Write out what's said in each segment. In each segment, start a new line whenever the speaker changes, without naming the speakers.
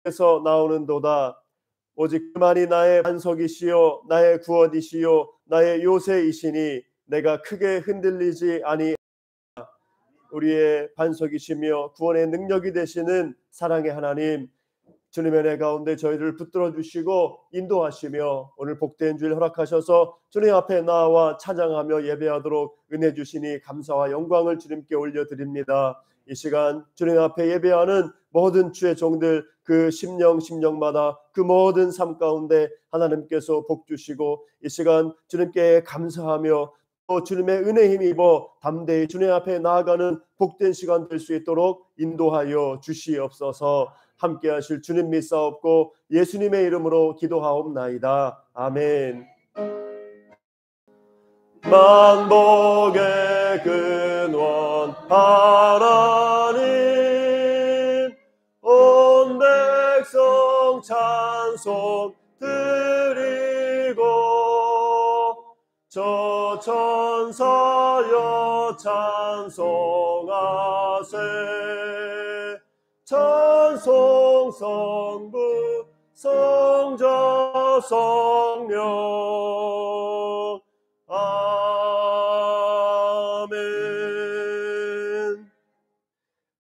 에서 나오는도다. 오직 그만이 나의 반석이시요 나의 구원이시요 나의 요새이시니 내가 크게 흔들리지 아니. 우리의 반석이시며 구원의 능력이 되시는 사랑의 하나님, 주님의 은혜 가운데 저희를 붙들어 주시고 인도하시며 오늘 복된 주일 허락하셔서 주님 앞에 나와 찬양하며 예배하도록 은혜 주시니 감사와 영광을 주님께 올려드립니다. 이 시간 주님 앞에 예배하는 모든 주의 종들, 그 심령마다 그 모든 삶 가운데 하나님께서 복 주시고 이 시간 주님께 감사하며 또 주님의 은혜 힘입어 담대히 주님 앞에 나아가는 복된 시간 될 수 있도록 인도하여 주시옵소서. 함께 하실 주님 믿사옵고 예수님의 이름으로 기도하옵나이다. 아멘. 만복의 근원 하나님, 온 백성 찬송 드리고 저 천사여 찬송하세. 찬송 성부 성자 성령 아멘.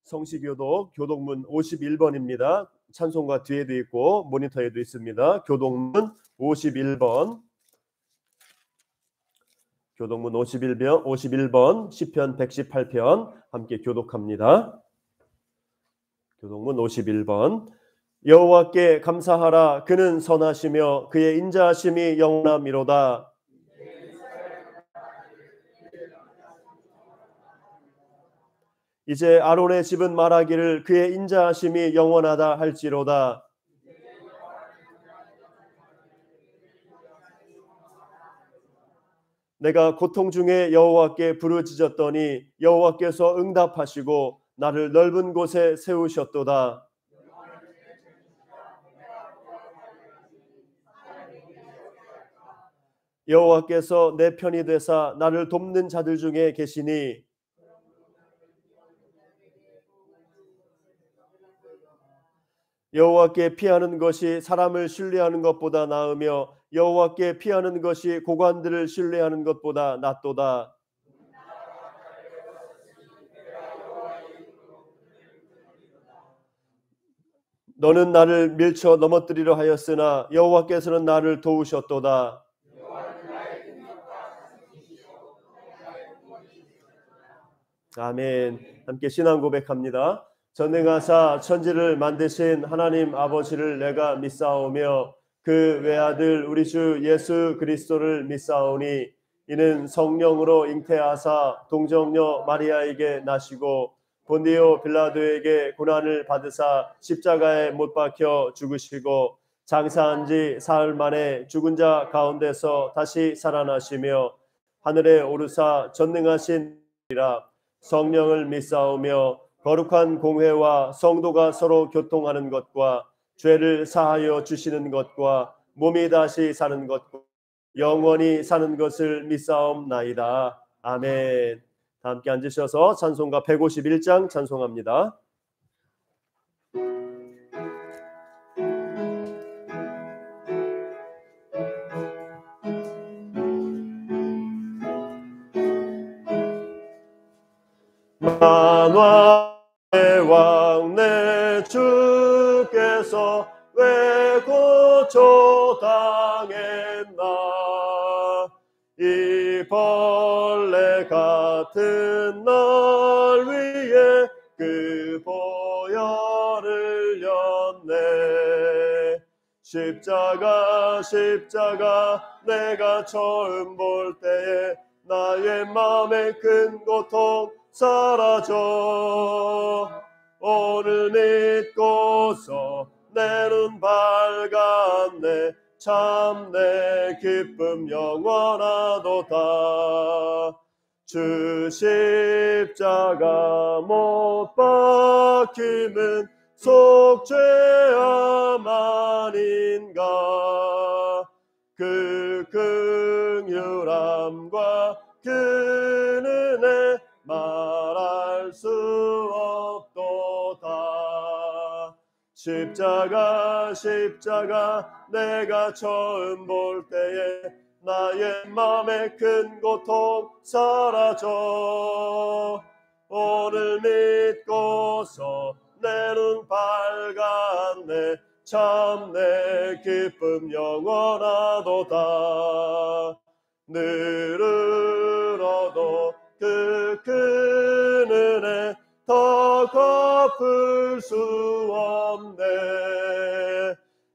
성시교독 교독문 51번입니다. 찬송가 뒤에도 있고 모니터에도 있습니다. 교독문 51번. 교독문 51번 시편 118편 함께 교독합니다. 교독문 51번. 여호와께 감사하라. 그는 선하시며 그의 인자하심이 영원함이로다. 이제 아론의 집은 말하기를 그의 인자하심이 영원하다 할지로다. 내가 고통 중에 여호와께 부르짖었더니 여호와께서 응답하시고 나를 넓은 곳에 세우셨도다. 여호와께서 내 편이 되사 나를 돕는 자들 중에 계시니 여호와께 피하는 것이 사람을 신뢰하는 것보다 나으며 여호와께 피하는 것이 고관들을 신뢰하는 것보다 낫도다. 너는 나를 밀쳐 넘어뜨리려 하였으나 여호와께서는 나를 도우셨도다. 아멘. 함께 신앙 고백합니다. 전능하사 천지를 만드신 하나님 아버지를 내가 믿사오며 그 외아들 우리 주 예수 그리스도를 믿사오니 이는 성령으로 잉태하사 동정녀 마리아에게 나시고 본디오 빌라도에게 고난을 받으사 십자가에 못 박혀 죽으시고 장사한 지 사흘 만에 죽은 자 가운데서 다시 살아나시며 하늘에 오르사 전능하신 이라. 성령을 믿사오며 거룩한 공회와 성도가 서로 교통하는 것과 죄를 사하여 주시는 것과 몸이 다시 사는 것과 영원히 사는 것을 믿사옵나이다. 아멘. 다 함께 앉으셔서 찬송가 151장 찬송합니다. 만왕의 왕 내 주께서 왜 고초당했나. 이 벌레 같은 날 위에 그 보혈을 흘렸네. 십자가 내가 처음 볼 때에 나의 마음의 큰 고통 사라져. 오늘 믿고서 내 눈 밝았네. 참 내 기쁨 영원하도다. 주 십자가 못 박힘은 속죄함 아닌가. 그 긍휼함과 그 은혜 말할 수 없도다. 십자가 십자가 내가 처음 볼 때에 나의 맘에 큰 고통 사라져. 오늘 믿고서 내 눈 밝았네. 참 내 기쁨 영원하도다. 늘어도 그 큰 은혜 더 갚을 수 없네.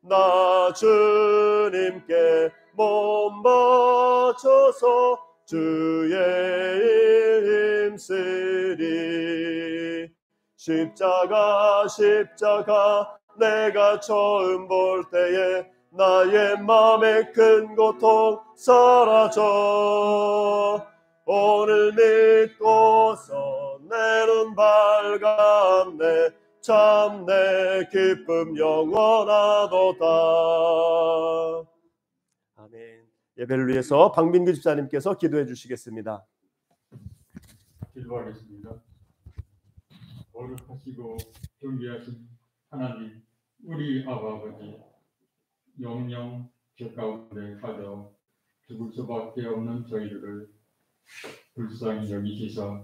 나 주님께 몸 바쳐서 주의 일 힘쓰리. 십자가 십자가 내가 처음 볼 때에 나의 맘에 큰 고통 사라져. 오늘 믿고서 내 눈 밝았네. 참 내 기쁨 영원하도다. 아멘. 예배를 위해서 박민규 집사님께서 기도해 주시겠습니다.
기도하겠습니다. 거룩하시고 존귀하신 하나님, 우리 아버지, 영영 죄 가운데 빠져 죽을 수밖에 없는 저희들을 불쌍히 여기시사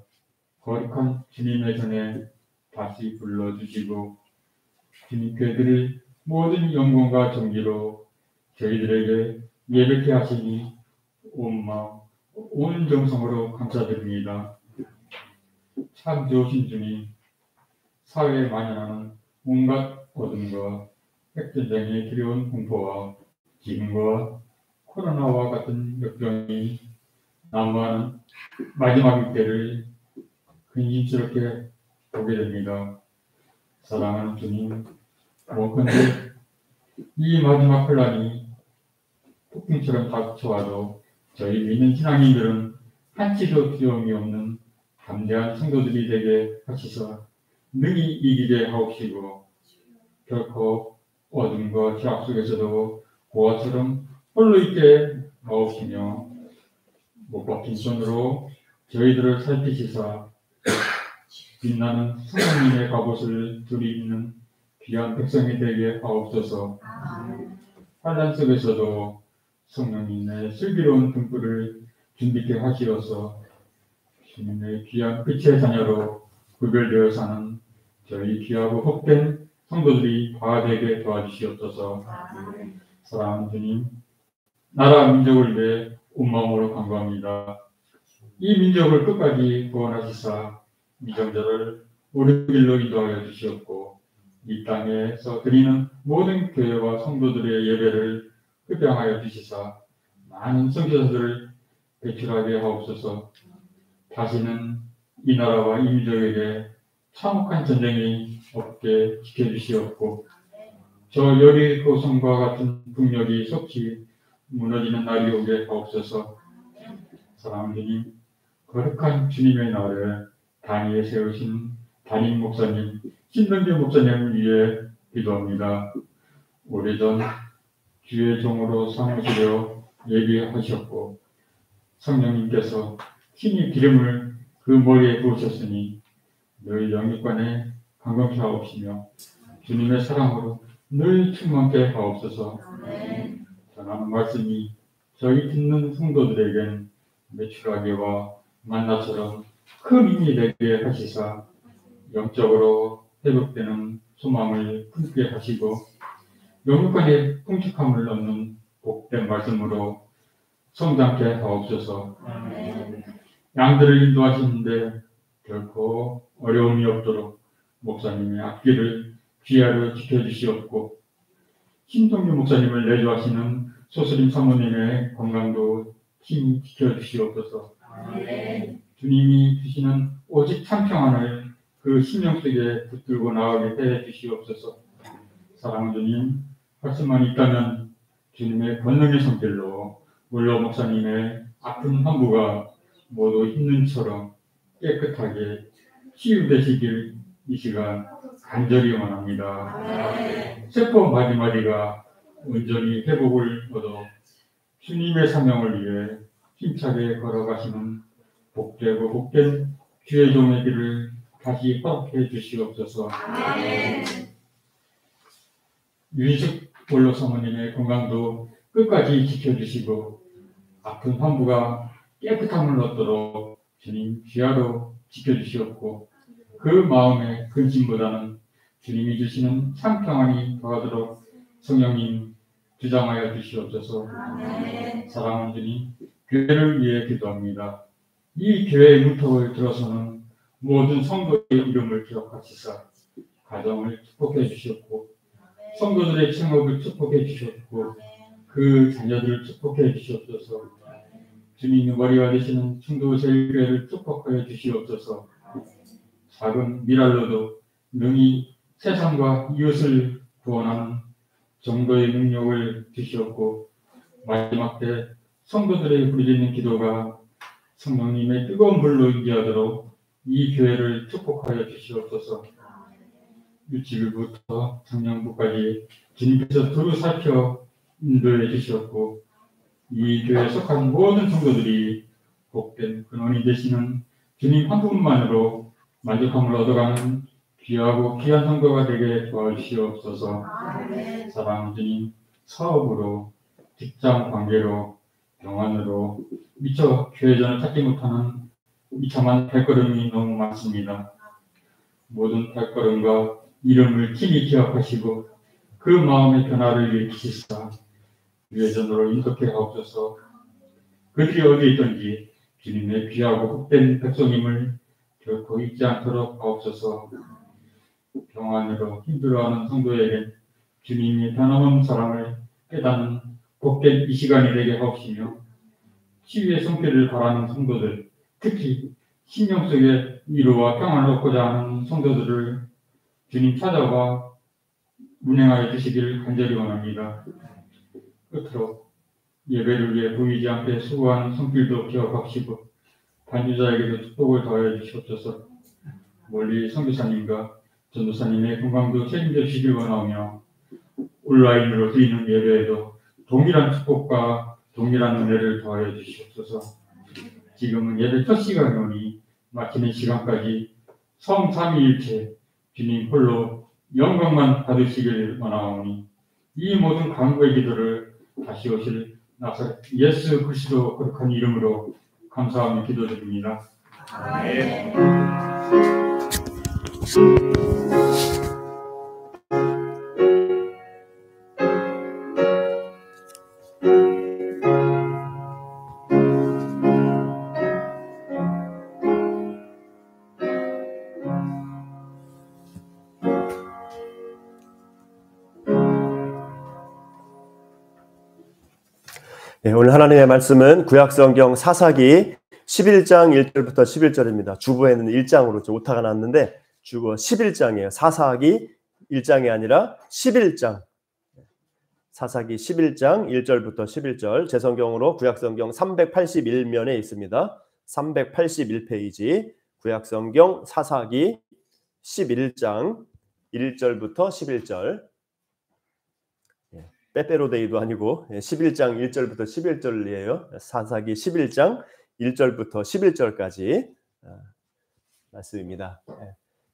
거룩한 주님의 전에 다시 불러주시고 주님께 드릴 모든 영광과 존귀로 저희들에게 예배케 하시니 온 마음 온 정성으로 감사드립니다. 참 좋으신 주님, 사회에 만연하는 온갖 어둠과 핵전쟁의 두려운 공포와 지금과 코로나와 같은 역병이 난무하는 마지막 때를 근심스럽게 보게 됩니다. 사랑하는 주님, 원컨대 이 마지막 혼란이 폭풍처럼 닥쳐와도 저희 믿는 신앙인들은 한치도 두려움이 없는 담대한 성도들이 되게 하시사 능히 이기게 하옵시고 결코 어둠과 죄악 속에서도 보화처럼 홀로 있게 하옵시며 못 박힌 손으로 저희들을 살피시사 빛나는 성령님의 갑옷을 들이입는 귀한 백성이 되게 하옵소서. 환난 속에서도 성령님의 슬기로운 등불을 준비케 하시어서 주님의 귀한 빛의 자녀로 구별되어 사는 저희 귀하고 복된 성도들이 다 되게 도와주시옵소서. 사랑하는 주님, 나라 민족을 위해 온 마음으로 간구합니다. 이 민족을 끝까지 구원하시사 미정자를 옳은 길로 인도하여 주시옵고 이 땅에서 드리는 모든 교회와 성도들의 예배를 흡양하여 주시사 많은 선교사들을 배출하게 하옵소서. 다시는 이 나라와 이 민족에게 참혹한 전쟁이 없게 지켜주시옵고 저 여리고 성과 같은 국력이 속히 무너지는 날이 오게 하옵소서. 사랑하는 주님, 거룩한 주님의 날에 단위에 세우신 담임 목사님, 신동규 목사님을 위해 기도합니다. 오래전 주의 종으로 삼으시려 예비하셨고 성령님께서 신이 기름을 그 머리에 부으셨으니 너희 영육간에 강건케 하옵시며 주님의 사랑으로 늘 충만케 하옵소서. 전하는 말씀이 저희 듣는 성도들에겐 매출하게와 만나처럼 큰 힘이 되게 하시사 영적으로 회복되는 소망을 품게 하시고 영육간의 풍족함을 얻는 복된 말씀으로 성장케 하옵소서. 양들을 인도하시는데 결코 어려움이 없도록 목사님의 앞길을 귀하로 지켜주시옵고 신동규 목사님을 내조하시는 소스림 사모님의 건강도 힘이 지켜주시옵소서. 주님이 주시는 오직 참평안을 그 심령 속에 붙들고 나가게 해 주시옵소서. 사랑하는 주님, 할 수만 있다면 주님의 권능의 손길로 물로 목사님의 아픈 환부가 모두 흰눈처럼 깨끗하게 치유되시길 이 시간 간절히 원합니다. 세포 마디마디가 온전히 회복을 얻어 주님의 사명을 위해 힘차게 걸어가시는 복되고 복된 주의 종의 길을 다시 허락해 주시옵소서. 윤식 원로 사모님의 건강도 끝까지 지켜주시고 아픈 환부가 깨끗함을 얻도록 주님 귀하로 지켜주시옵고 그 마음의 근심보다는 주님이 주시는 참 평안이 더하도록 성령님 주장하여 주시옵소서. 사랑하는 주님, 교회를 위해 기도합니다. 이 교회의 문턱을 들어서는 모든 성도의 이름을 기억하시사 가정을 축복해 주시옵고 성도들의 창업을 축복해 주시옵고 그 자녀들을 축복해 주시옵소서. 주님이 머리가 되시는 충도제일교회를 축복하여 주시옵소서. 작은 미랄로도 능히 세상과 이웃을 구원하는 정도의 능력을 주시옵고 마지막 때 성도들의 부르짖는 기도가 성령님의 뜨거운 불로 인도하도록 이 교회를 축복하여 주시옵소서. 유치부부터 청년부까지 주님께서 두루 살펴 인도해 주시옵고 이 교회에 속한 모든 성도들이 복된 근원이 되시는 주님 한 분만으로 만족함을 얻어가는 귀하고 귀한 성도가 되게 도와주시옵소서. 사랑하는 주님, 사업으로, 직장 관계로, 병안으로 미처 교회전을 찾지 못하는 비참한 발걸음이 너무 많습니다. 모든 발걸음과 이름을 친히 기억하시고 그 마음의 변화를 일으키시사 교회전으로 인도케 하옵소서. 그들이 어디 있든지 주님의 귀하고 복된 백성임을 결코 잊지 않도록 하옵소서. 병안으로 힘들어하는 성도에게 주님의 변함없는 사랑을 깨닫는 복된 이 시간이 되게 하옵시며 치유의 손길을 바라는 성도들, 특히 심령 속에 위로와 평안을 얻고자 하는 성도들을 주님 찾아와 운행하여 주시기를 간절히 원합니다. 끝으로 예배를 위해 보이지 않게 수고하는 손길도 기억하시고 반주자에게도 축복을 더하여 주시옵소서. 멀리 선교사님과 전도사님의 건강도 책임져 주시길 원하며 온라인으로 드리는 예배에도 동일한 축복과 동일한 은혜를 더하여 주시옵소서. 지금은 예배 첫 시간이오니 마치는 시간까지 성삼위일체 주님 홀로 영광만 받으시길 원하오니 이 모든 간구의 기도를 다시 오실 나사렛 예수 그리스도 거룩한 이름으로 감사하며 기도드립니다. 아멘.
네, 오늘 하나님의 말씀은 구약성경 사사기 11장 1절부터 11절입니다. 주보에는 1장으로 오타가 났는데 주보 11장이에요. 사사기 1장이 아니라 11장. 사사기 11장 1절부터 11절. 제 성경으로 구약성경 381면에 있습니다. 381페이지 구약성경 사사기 11장 1절부터 11절. 빼빼로데이도 아니고 11장 1절부터 11절이에요. 사사기 11장 1절부터 11절까지 말씀입니다.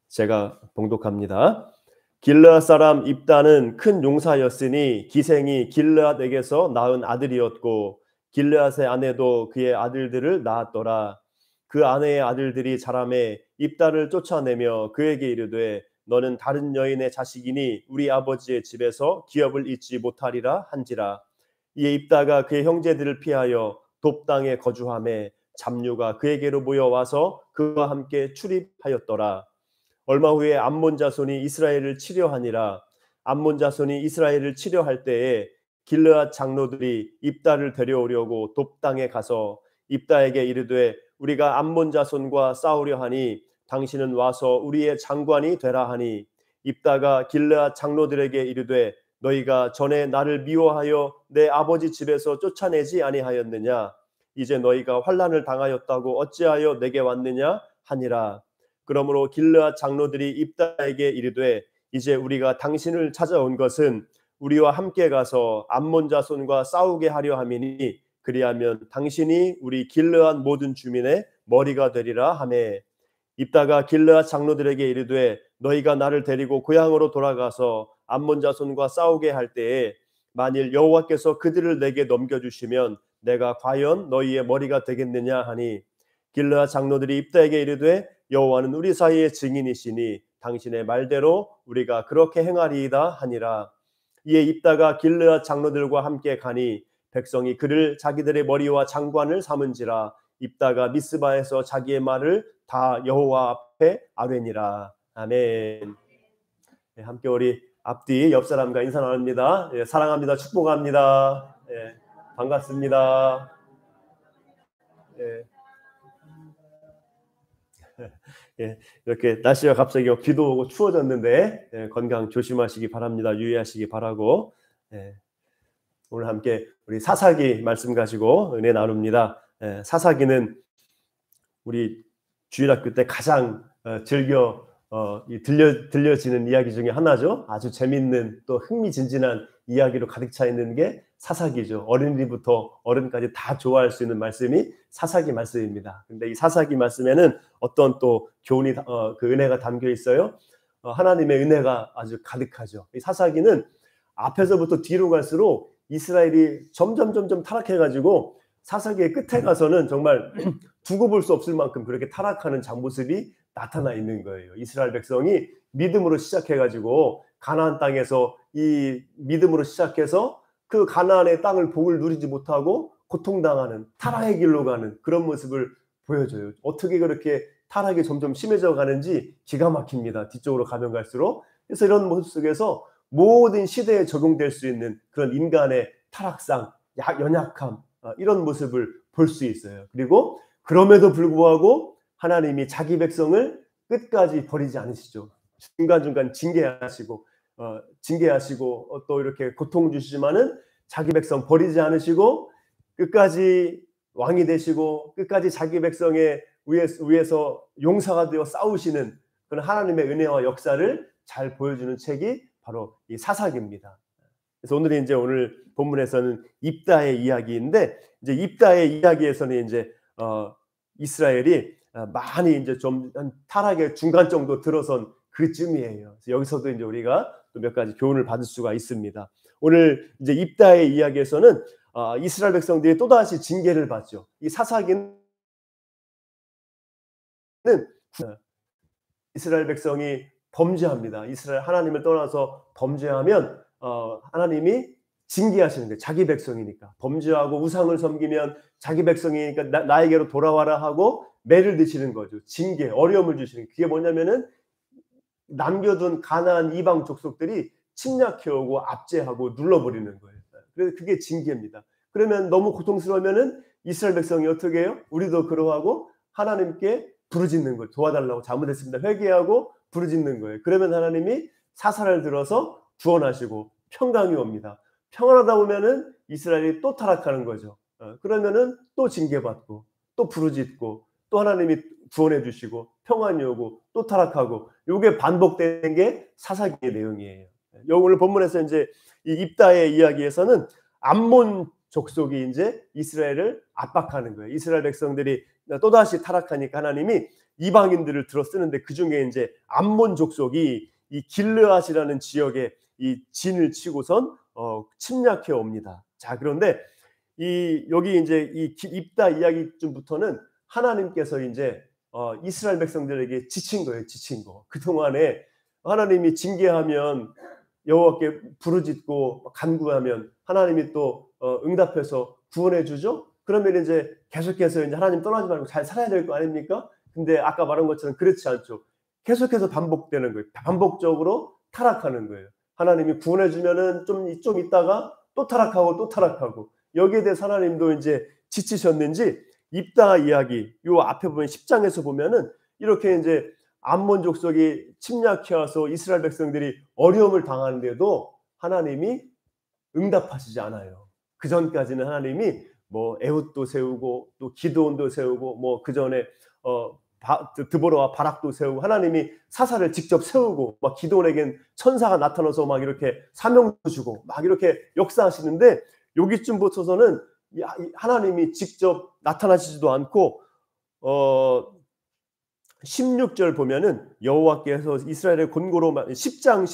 제가 봉독합니다. 길르앗 사람 입다는 큰 용사였으니 기생이 길르앗에게서 낳은 아들이었고 길르앗의 아내도 그의 아들들을 낳았더라. 그 아내의 아들들이 자라매 입다를 쫓아내며 그에게 이르되 너는 다른 여인의 자식이니 우리 아버지의 집에서 기업을 잊지 못하리라 한지라. 이에 입다가 그의 형제들을 피하여 돕당에 거주하매 잡류가 그에게로 모여와서 그와 함께 출입하였더라. 얼마 후에 암몬 자손이 이스라엘을 치려하니라. 암몬 자손이 이스라엘을 치려할 때에 길르앗 장로들이 입다를 데려오려고 돕당에 가서 입다에게 이르되 우리가 암몬 자손과 싸우려 하니 당신은 와서 우리의 장관이 되라 하니 입다가 길르앗 장로들에게 이르되 너희가 전에 나를 미워하여 내 아버지 집에서 쫓아내지 아니하였느냐? 이제 너희가 환난을 당하였다고 어찌하여 내게 왔느냐 하니라. 그러므로 길르앗 장로들이 입다에게 이르되 이제 우리가 당신을 찾아온 것은 우리와 함께 가서 암몬 자손과 싸우게 하려 함이니 그리하면 당신이 우리 길르앗 모든 주민의 머리가 되리라 하매 입다가 길르앗 장로들에게 이르되 너희가 나를 데리고 고향으로 돌아가서 암몬 자손과 싸우게 할 때에 만일 여호와께서 그들을 내게 넘겨주시면 내가 과연 너희의 머리가 되겠느냐 하니 길르앗 장로들이 입다에게 이르되 여호와는 우리 사이의 증인이시니 당신의 말대로 우리가 그렇게 행하리이다 하니라. 이에 입다가 길르앗 장로들과 함께 가니 백성이 그를 자기들의 머리와 장관을 삼은지라. 입다가 미스바에서 자기의 말을 다 여호와 앞에 아뢰니라. 아멘. 네, 함께 우리 앞뒤 옆 사람과 인사 나눕니다. 예, 사랑합니다. 축복합니다. 예, 반갑습니다. 예. 예, 이렇게 날씨가 갑자기 비도 오고 추워졌는데 예, 건강 조심하시기 바랍니다. 유의하시기 바라고 예, 오늘 함께 우리 사사기 말씀 가지고 은혜 나눕니다. 예, 사사기는 우리 주일학교 때 가장 즐겨 들려지는 이야기 중에 하나죠. 아주 재밌는 또 흥미진진한 이야기로 가득 차 있는 게 사사기죠. 어린이부터 어른까지 다 좋아할 수 있는 말씀이 사사기 말씀입니다. 근데 이 사사기 말씀에는 어떤 또 교훈이 그 은혜가 담겨 있어요. 하나님의 은혜가 아주 가득하죠. 이 사사기는 앞에서부터 뒤로 갈수록 이스라엘이 점점 타락해가지고 사사기의 끝에 가서는 정말 두고 볼 수 없을 만큼 그렇게 타락하는 모습이 나타나 있는 거예요. 이스라엘 백성이 믿음으로 시작해가지고 가나안 땅에서 이 믿음으로 시작해서 그 가나안의 땅을 복을 누리지 못하고 고통당하는 타락의 길로 가는 그런 모습을 보여줘요. 어떻게 그렇게 타락이 점점 심해져 가는지 기가 막힙니다. 뒤쪽으로 가면 갈수록. 그래서 이런 모습 속에서 모든 시대에 적용될 수 있는 그런 인간의 타락상, 연약함 이런 모습을 볼 수 있어요. 그리고 그럼에도 불구하고 하나님이 자기 백성을 끝까지 버리지 않으시죠. 중간중간 징계하시고 또 이렇게 고통 주시지만은 자기 백성 버리지 않으시고 끝까지 왕이 되시고 끝까지 자기 백성의 위에서 용사가 되어 싸우시는 그런 하나님의 은혜와 역사를 잘 보여주는 책이 바로 이 사사기입니다. 그래서 오늘 본문에서는 입다의 이야기인데 이제 입다의 이야기에서는 이제 이스라엘이 많이 이제 좀 타락의 중간 정도 들어선 그쯤이에요. 여기서도 이제 우리가 또 몇 가지 교훈을 받을 수가 있습니다. 오늘 이제 입다의 이야기에서는 이스라엘 백성들이 또 다시 징계를 받죠. 이 사사기는 이스라엘 백성이 범죄합니다. 이스라엘 하나님을 떠나서 범죄하면 하나님이 징계하시는 거예요. 자기 백성이니까 범죄하고 우상을 섬기면 자기 백성이니까 나에게로 돌아와라 하고 매를 드시는 거죠. 징계, 어려움을 주시는 게. 그게 뭐냐면은 남겨둔 가나안 이방 족속들이 침략해오고 압제하고 눌러버리는 거예요. 그래서 그게 징계입니다. 그러면 너무 고통스러우면은 이스라엘 백성이 어떻게 해요? 우리도 그러하고 하나님께 부르짖는 거예요. 도와달라고 잘못했습니다. 회개하고 부르짖는 거예요. 그러면 하나님이 사사를 들어서 구원하시고 평강이 옵니다. 평안하다 보면은 이스라엘이 또 타락하는 거죠. 그러면은 또 징계받고 또 부르짖고 또 하나님이 구원해 주시고 평안이 오고 또 타락하고 이게 반복되는 게 사사기의 내용이에요. 오늘 본문에서 이제 이 입다의 이야기에서는 암몬 족속이 이제 이스라엘을 압박하는 거예요. 이스라엘 백성들이 또다시 타락하니까 하나님이 이방인들을 들어 쓰는데 그 중에 이제 암몬 족속이 이 길르앗이라는 지역에 이 진을 치고선 침략해 옵니다. 자, 그런데 여기 이제 이 입다 이야기쯤부터는 하나님께서 이제 이스라엘 백성들에게 지친 거예요. 지친 거. 그동안에 하나님이 징계하면 여호와께 부르짖고 간구하면 하나님이 또 응답해서 구원해 주죠. 그러면 이제 계속해서 이제 하나님 떠나지 말고 잘 살아야 될 거 아닙니까? 근데 아까 말한 것처럼 그렇지 않죠. 계속해서 반복되는 거예요. 반복적으로 타락하는 거예요. 하나님이 구원해 주면은 좀 있다가 또 타락하고 여기에 대해서 하나님도 이제 지치셨는지 입다 이야기 요 앞에 보면 10장에서 보면은 이렇게 이제 암몬 족속이 침략해 와서 이스라엘 백성들이 어려움을 당하는데도 하나님이 응답하시지 않아요. 그 전까지는 하나님이 뭐 에훗도 세우고 또 기드온도 세우고 뭐 그 전에 드보라와 바락도 세우고 하나님이 사사를 직접 세우고 막 기드온에겐 천사가 나타나서 막 이렇게 사명도 주고 막 이렇게 역사하시는데 여기쯤부터서는 하나님이 직접 나타나시지도 않고 16절 보면은 여호와께서 이스라엘의 곤고로 10장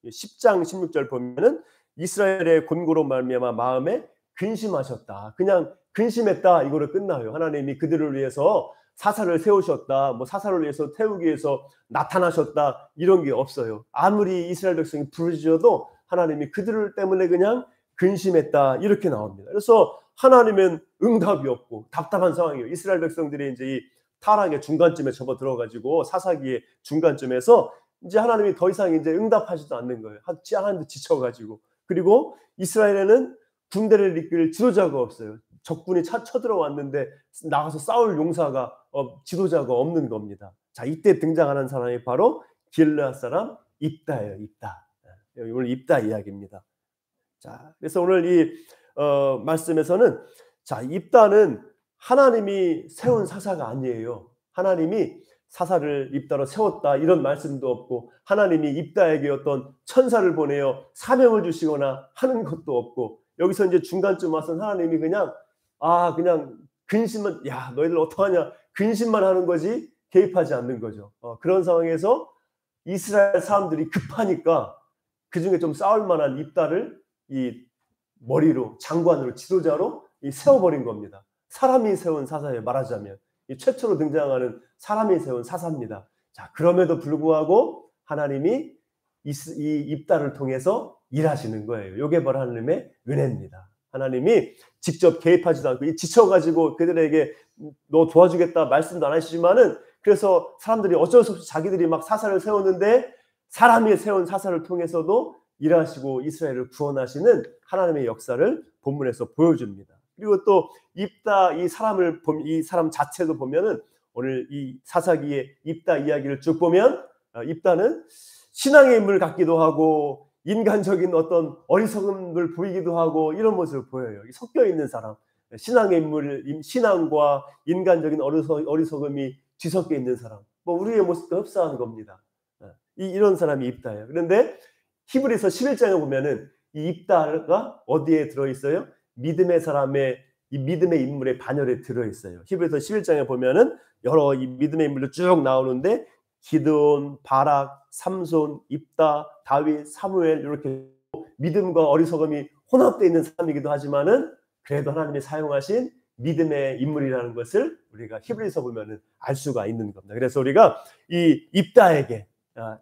16절 보면은 이스라엘의 곤고로 말미암아 마음에 근심하셨다. 그냥 근심했다 이거로 끝나요. 하나님이 그들을 위해서 사사를 세우셨다. 뭐 사사를 위해서 태우기 위해서 나타나셨다. 이런 게 없어요. 아무리 이스라엘 백성이 부르짖어도 하나님이 그들을 때문에 그냥 근심했다. 이렇게 나옵니다. 그래서 하나님은 응답이 없고 답답한 상황이에요. 이스라엘 백성들이 이제 이 타락의 중간쯤에 접어 들어가지고 사사기의 중간쯤에서 이제 하나님이 더 이상 이제 응답하지도 않는 거예요. 하나님도 지쳐가지고. 그리고 이스라엘에는 군대를 이끌 지도자가 없어요. 적군이 쳐들어왔는데 나가서 싸울 용사가 지도자가 없는 겁니다. 자, 이때 등장하는 사람이 바로 길르앗 사람 입다예요. 입다. 오늘 입다 이야기입니다. 자, 그래서 오늘 이 말씀에서는 자, 입다는 하나님이 세운 사사가 아니에요. 하나님이 사사를 입다로 세웠다 이런 말씀도 없고 하나님이 입다에게 어떤 천사를 보내어 사명을 주시거나 하는 것도 없고 여기서 이제 중간쯤 와서 하나님이 그냥 근심만 너희들 어떡하냐 근심만 하는 거지 개입하지 않는 거죠. 그런 상황에서 이스라엘 사람들이 급하니까 그중에 좀 싸울 만한 입다를 이 머리로 장관으로 지도자로 세워버린 겁니다. 사람이 세운 사사예요. 말하자면 최초로 등장하는 사람이 세운 사사입니다. 자, 그럼에도 불구하고 하나님이 이 입다를 통해서 일하시는 거예요. 이게 바로 하나님의 은혜입니다. 하나님이 직접 개입하지도 않고 지쳐가지고 그들에게 너 도와주겠다 말씀도 안 하시지만은 그래서 사람들이 어쩔 수 없이 자기들이 막 사사를 세웠는데 사람이 세운 사사를 통해서도 일하시고 이스라엘을 구원하시는 하나님의 역사를 본문에서 보여줍니다. 그리고 또 입다 이 사람 자체도 보면은 오늘 이 사사기의 입다 이야기를 쭉 보면 입다는 신앙의 인물 같기도 하고 인간적인 어떤 어리석음을 보이기도 하고 이런 모습을 보여요. 섞여 있는 사람, 신앙의 인물, 신앙과 인간적인 어리석음이 뒤섞여 있는 사람. 뭐 우리의 모습도 흡사한 겁니다. 이런 사람이 입다예요. 그런데 히브리서 11장에 보면은 이 입다가 어디에 들어 있어요? 믿음의 사람의 이 믿음의 인물의 반열에 들어 있어요. 히브리서 11장에 보면은 여러 이 믿음의 인물들 쭉 나오는데 기드온, 바락, 삼손, 입다, 다윗, 사무엘 이렇게 믿음과 어리석음이 혼합되어 있는 사람이기도 하지만은 그래도 하나님이 사용하신 믿음의 인물이라는 것을 우리가 히브리서 보면은 알 수가 있는 겁니다. 그래서 우리가 이 입다에게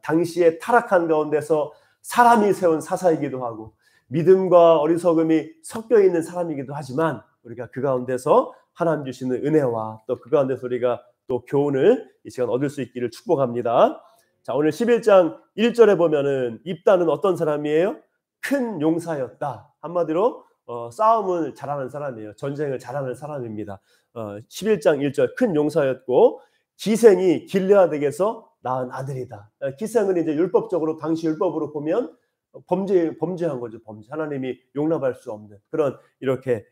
당시에 타락한 가운데서 사람이 세운 사사이기도 하고 믿음과 어리석음이 섞여 있는 사람이기도 하지만 우리가 그 가운데서 하나님 주시는 은혜와 또 그 가운데서 우리가 또 교훈을 이 시간 얻을 수 있기를 축복합니다. 자, 오늘 11장 1절에 보면은 입다는 어떤 사람이에요? 큰 용사였다. 한마디로 싸움을 잘하는 사람이에요. 전쟁을 잘하는 사람입니다. 11장 1절 큰 용사였고 기생이 길르앗에게서 낳은 아들이다. 기생은 이제 율법적으로 당시 율법으로 보면 범죄한 거죠. 범죄. 하나님이 용납할 수 없는 그런 이렇게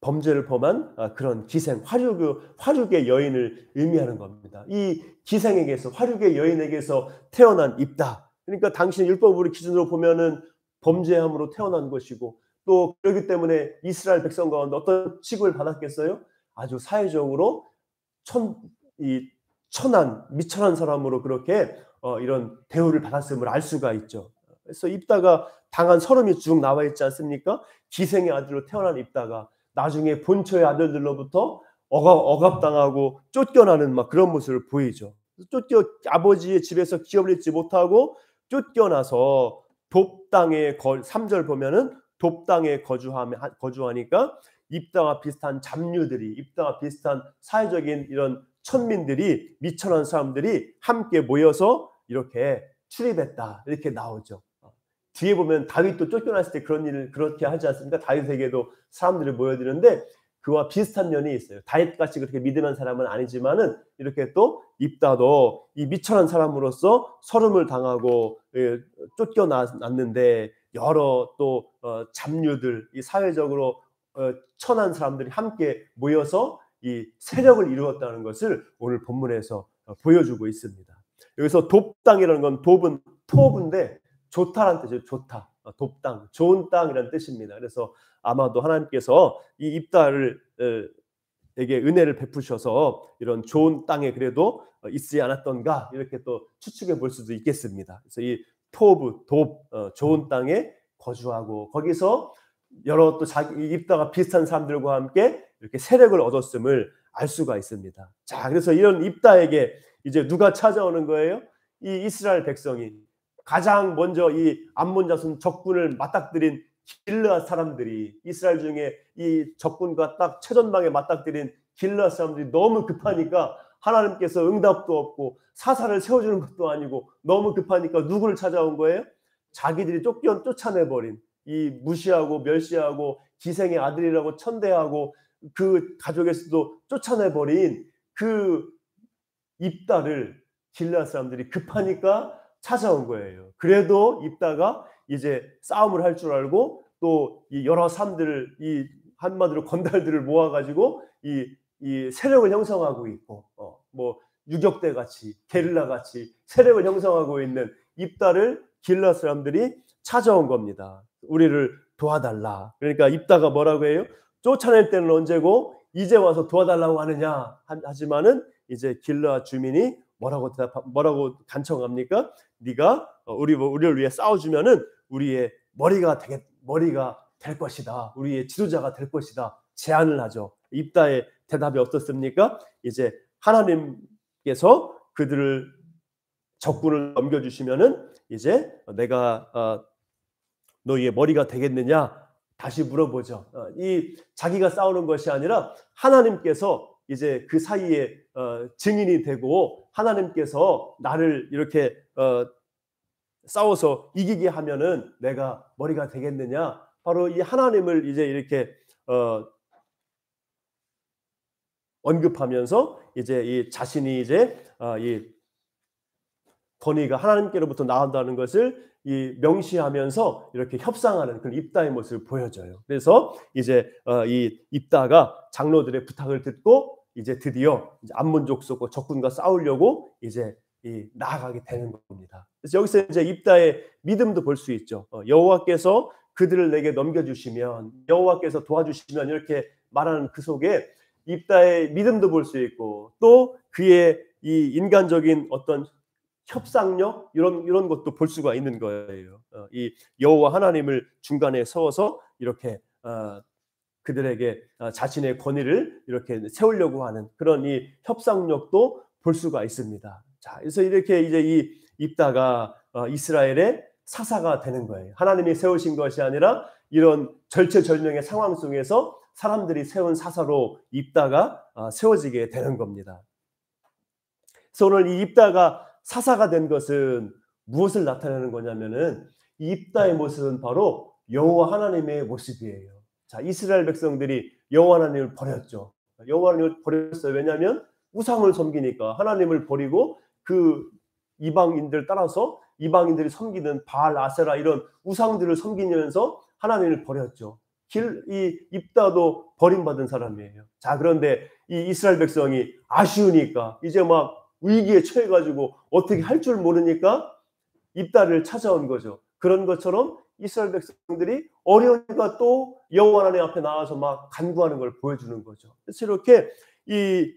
범죄를 범한 그런 기생, 화륙의 여인을 의미하는 겁니다. 이 기생에게서 화륙의 여인에게서 태어난 입다. 그러니까 당시 율법으로 기준으로 보면은 범죄함으로 태어난 것이고 또 그렇기 때문에 이스라엘 백성 가운데 어떤 취급을 받았겠어요? 아주 사회적으로 천한 미천한 사람으로 그렇게 이런 대우를 받았음을 알 수가 있죠. 그래서 입다가 당한 서름이 쭉 나와 있지 않습니까? 기생의 아들로 태어난 입다가 나중에 본처의 아들들로부터 억압당하고 쫓겨나는 막 그런 모습을 보이죠. 아버지의 집에서 기업을 잃지 못하고 쫓겨나서 돕당에 3절 보면은 돕당에 거주하니까 입다와 비슷한 잡류들이 입다와 비슷한 사회적인 이런 천민들이 미천한 사람들이 함께 모여서 이렇게 출입했다 이렇게 나오죠. 뒤에 보면 다윗도 쫓겨났을 때 그런 일을 그렇게 하지 않습니까? 다윗에게도 사람들이 모여드는데 그와 비슷한 면이 있어요. 다윗같이 그렇게 믿음한 사람은 아니지만은 이렇게 또 입다도 이 미천한 사람으로서 서름을 당하고 쫓겨났는데 여러 또 잡류들 이 사회적으로 천한 사람들이 함께 모여서 이 세력을 이루었다는 것을 오늘 본문에서 보여주고 있습니다. 여기서 돕당이라는 건 돕은 토브인데 좋다라는 뜻이에요. 좋다. 돕당, 좋은 땅이라는 뜻입니다. 그래서 아마도 하나님께서 이 입다를 에게 은혜를 베푸셔서 이런 좋은 땅에 그래도 있지 않았던가 이렇게 또 추측해 볼 수도 있겠습니다. 그래서 이 토브, 좋은 땅에 거주하고 거기서 여러 또 자기 입다가 비슷한 사람들과 함께 이렇게 세력을 얻었음을 알 수가 있습니다. 자, 그래서 이런 입다에게 이제 누가 찾아오는 거예요? 이 이스라엘 백성이 가장 먼저 이 암몬 자손 적군을 맞닥뜨린 길르앗 사람들이 이스라엘 중에 이 적군과 딱 최전방에 맞닥뜨린 길르앗 사람들이 너무 급하니까 하나님께서 응답도 없고 사사를 세워주는 것도 아니고 너무 급하니까 누구를 찾아온 거예요? 자기들이 쫓아내버린 이 무시하고 멸시하고 기생의 아들이라고 천대하고 그 가족에서도 쫓아내버린 그 입다를 길르앗 사람들이 급하니까 찾아온 거예요. 그래도 입다가 이제 싸움을 할 줄 알고 또 이 여러 사람들을 이 한마디로 건달들을 모아가지고 이 세력을 형성하고 있고 뭐 유격대 같이 게릴라 같이 세력을 형성하고 있는 입다를 길르앗 사람들이 찾아온 겁니다. 우리를 도와달라. 그러니까 입다가 뭐라고 해요? 쫓아낼 때는 언제고 이제 와서 도와달라고 하느냐 하지만은 이제 길르앗 주민이 뭐라고 간청합니까? 네가 우리를 위해 싸워주면은 우리의 머리가 될 것이다. 우리의 지도자가 될 것이다. 제안을 하죠. 입다의 대답이 어떻습니까? 이제 하나님께서 그들을 적군을 넘겨주시면은 이제 내가 너희의 머리가 되겠느냐? 다시 물어보죠. 이 자기가 싸우는 것이 아니라 하나님께서 이제 그 사이에 증인이 되고 하나님께서 나를 이렇게 싸워서 이기게 하면은 내가 머리가 되겠느냐? 바로 이 하나님을 이제 이렇게 언급하면서 이제 이 자신이 이제 이 권위가 하나님께로부터 나온다는 것을 이 명시하면서 이렇게 협상하는 그런 입다의 모습을 보여줘요. 그래서 이제 이 입다가 장로들의 부탁을 듣고 이제 드디어 암몬 족속과 적군과 싸우려고 이제 나아가게 되는 겁니다. 그래서 여기서 이제 입다의 믿음도 볼 수 있죠. 여호와께서 그들을 내게 넘겨주시면, 여호와께서 도와주시면 이렇게 말하는 그 속에 입다의 믿음도 볼 수 있고 또 그의 이 인간적인 어떤 협상력 이런 것도 볼 수가 있는 거예요. 이 여호와 하나님을 중간에 세워서 이렇게 그들에게 자신의 권위를 이렇게 세우려고 하는 그런 이 협상력도 볼 수가 있습니다. 자, 그래서 이렇게 이제 이 입다가 이스라엘의 사사가 되는 거예요. 하나님이 세우신 것이 아니라 이런 절체절명의 상황 속에서 사람들이 세운 사사로 입다가 세워지게 되는 겁니다. 그래서 오늘 이 입다가 사사가 된 것은 무엇을 나타내는 거냐면은 이 입다의 모습은 바로 여호와 하나님의 모습이에요. 자, 이스라엘 백성들이 여호와 하나님을 버렸죠. 여호와 하나님을 버렸어요. 왜냐하면 우상을 섬기니까 하나님을 버리고 그 이방인들 따라서 이방인들이 섬기는 바알, 아세라 이런 우상들을 섬기면서 하나님을 버렸죠. 이 입다도 버림받은 사람이에요. 자, 그런데 이 이스라엘 백성이 아쉬우니까 이제 막 위기에 처해가지고 어떻게 할 줄 모르니까 입다를 찾아온 거죠. 그런 것처럼 이스라엘 백성들이 어려우니까 또 여호와 하나님 앞에 나와서 막 간구하는 걸 보여주는 거죠. 그래서 이렇게 이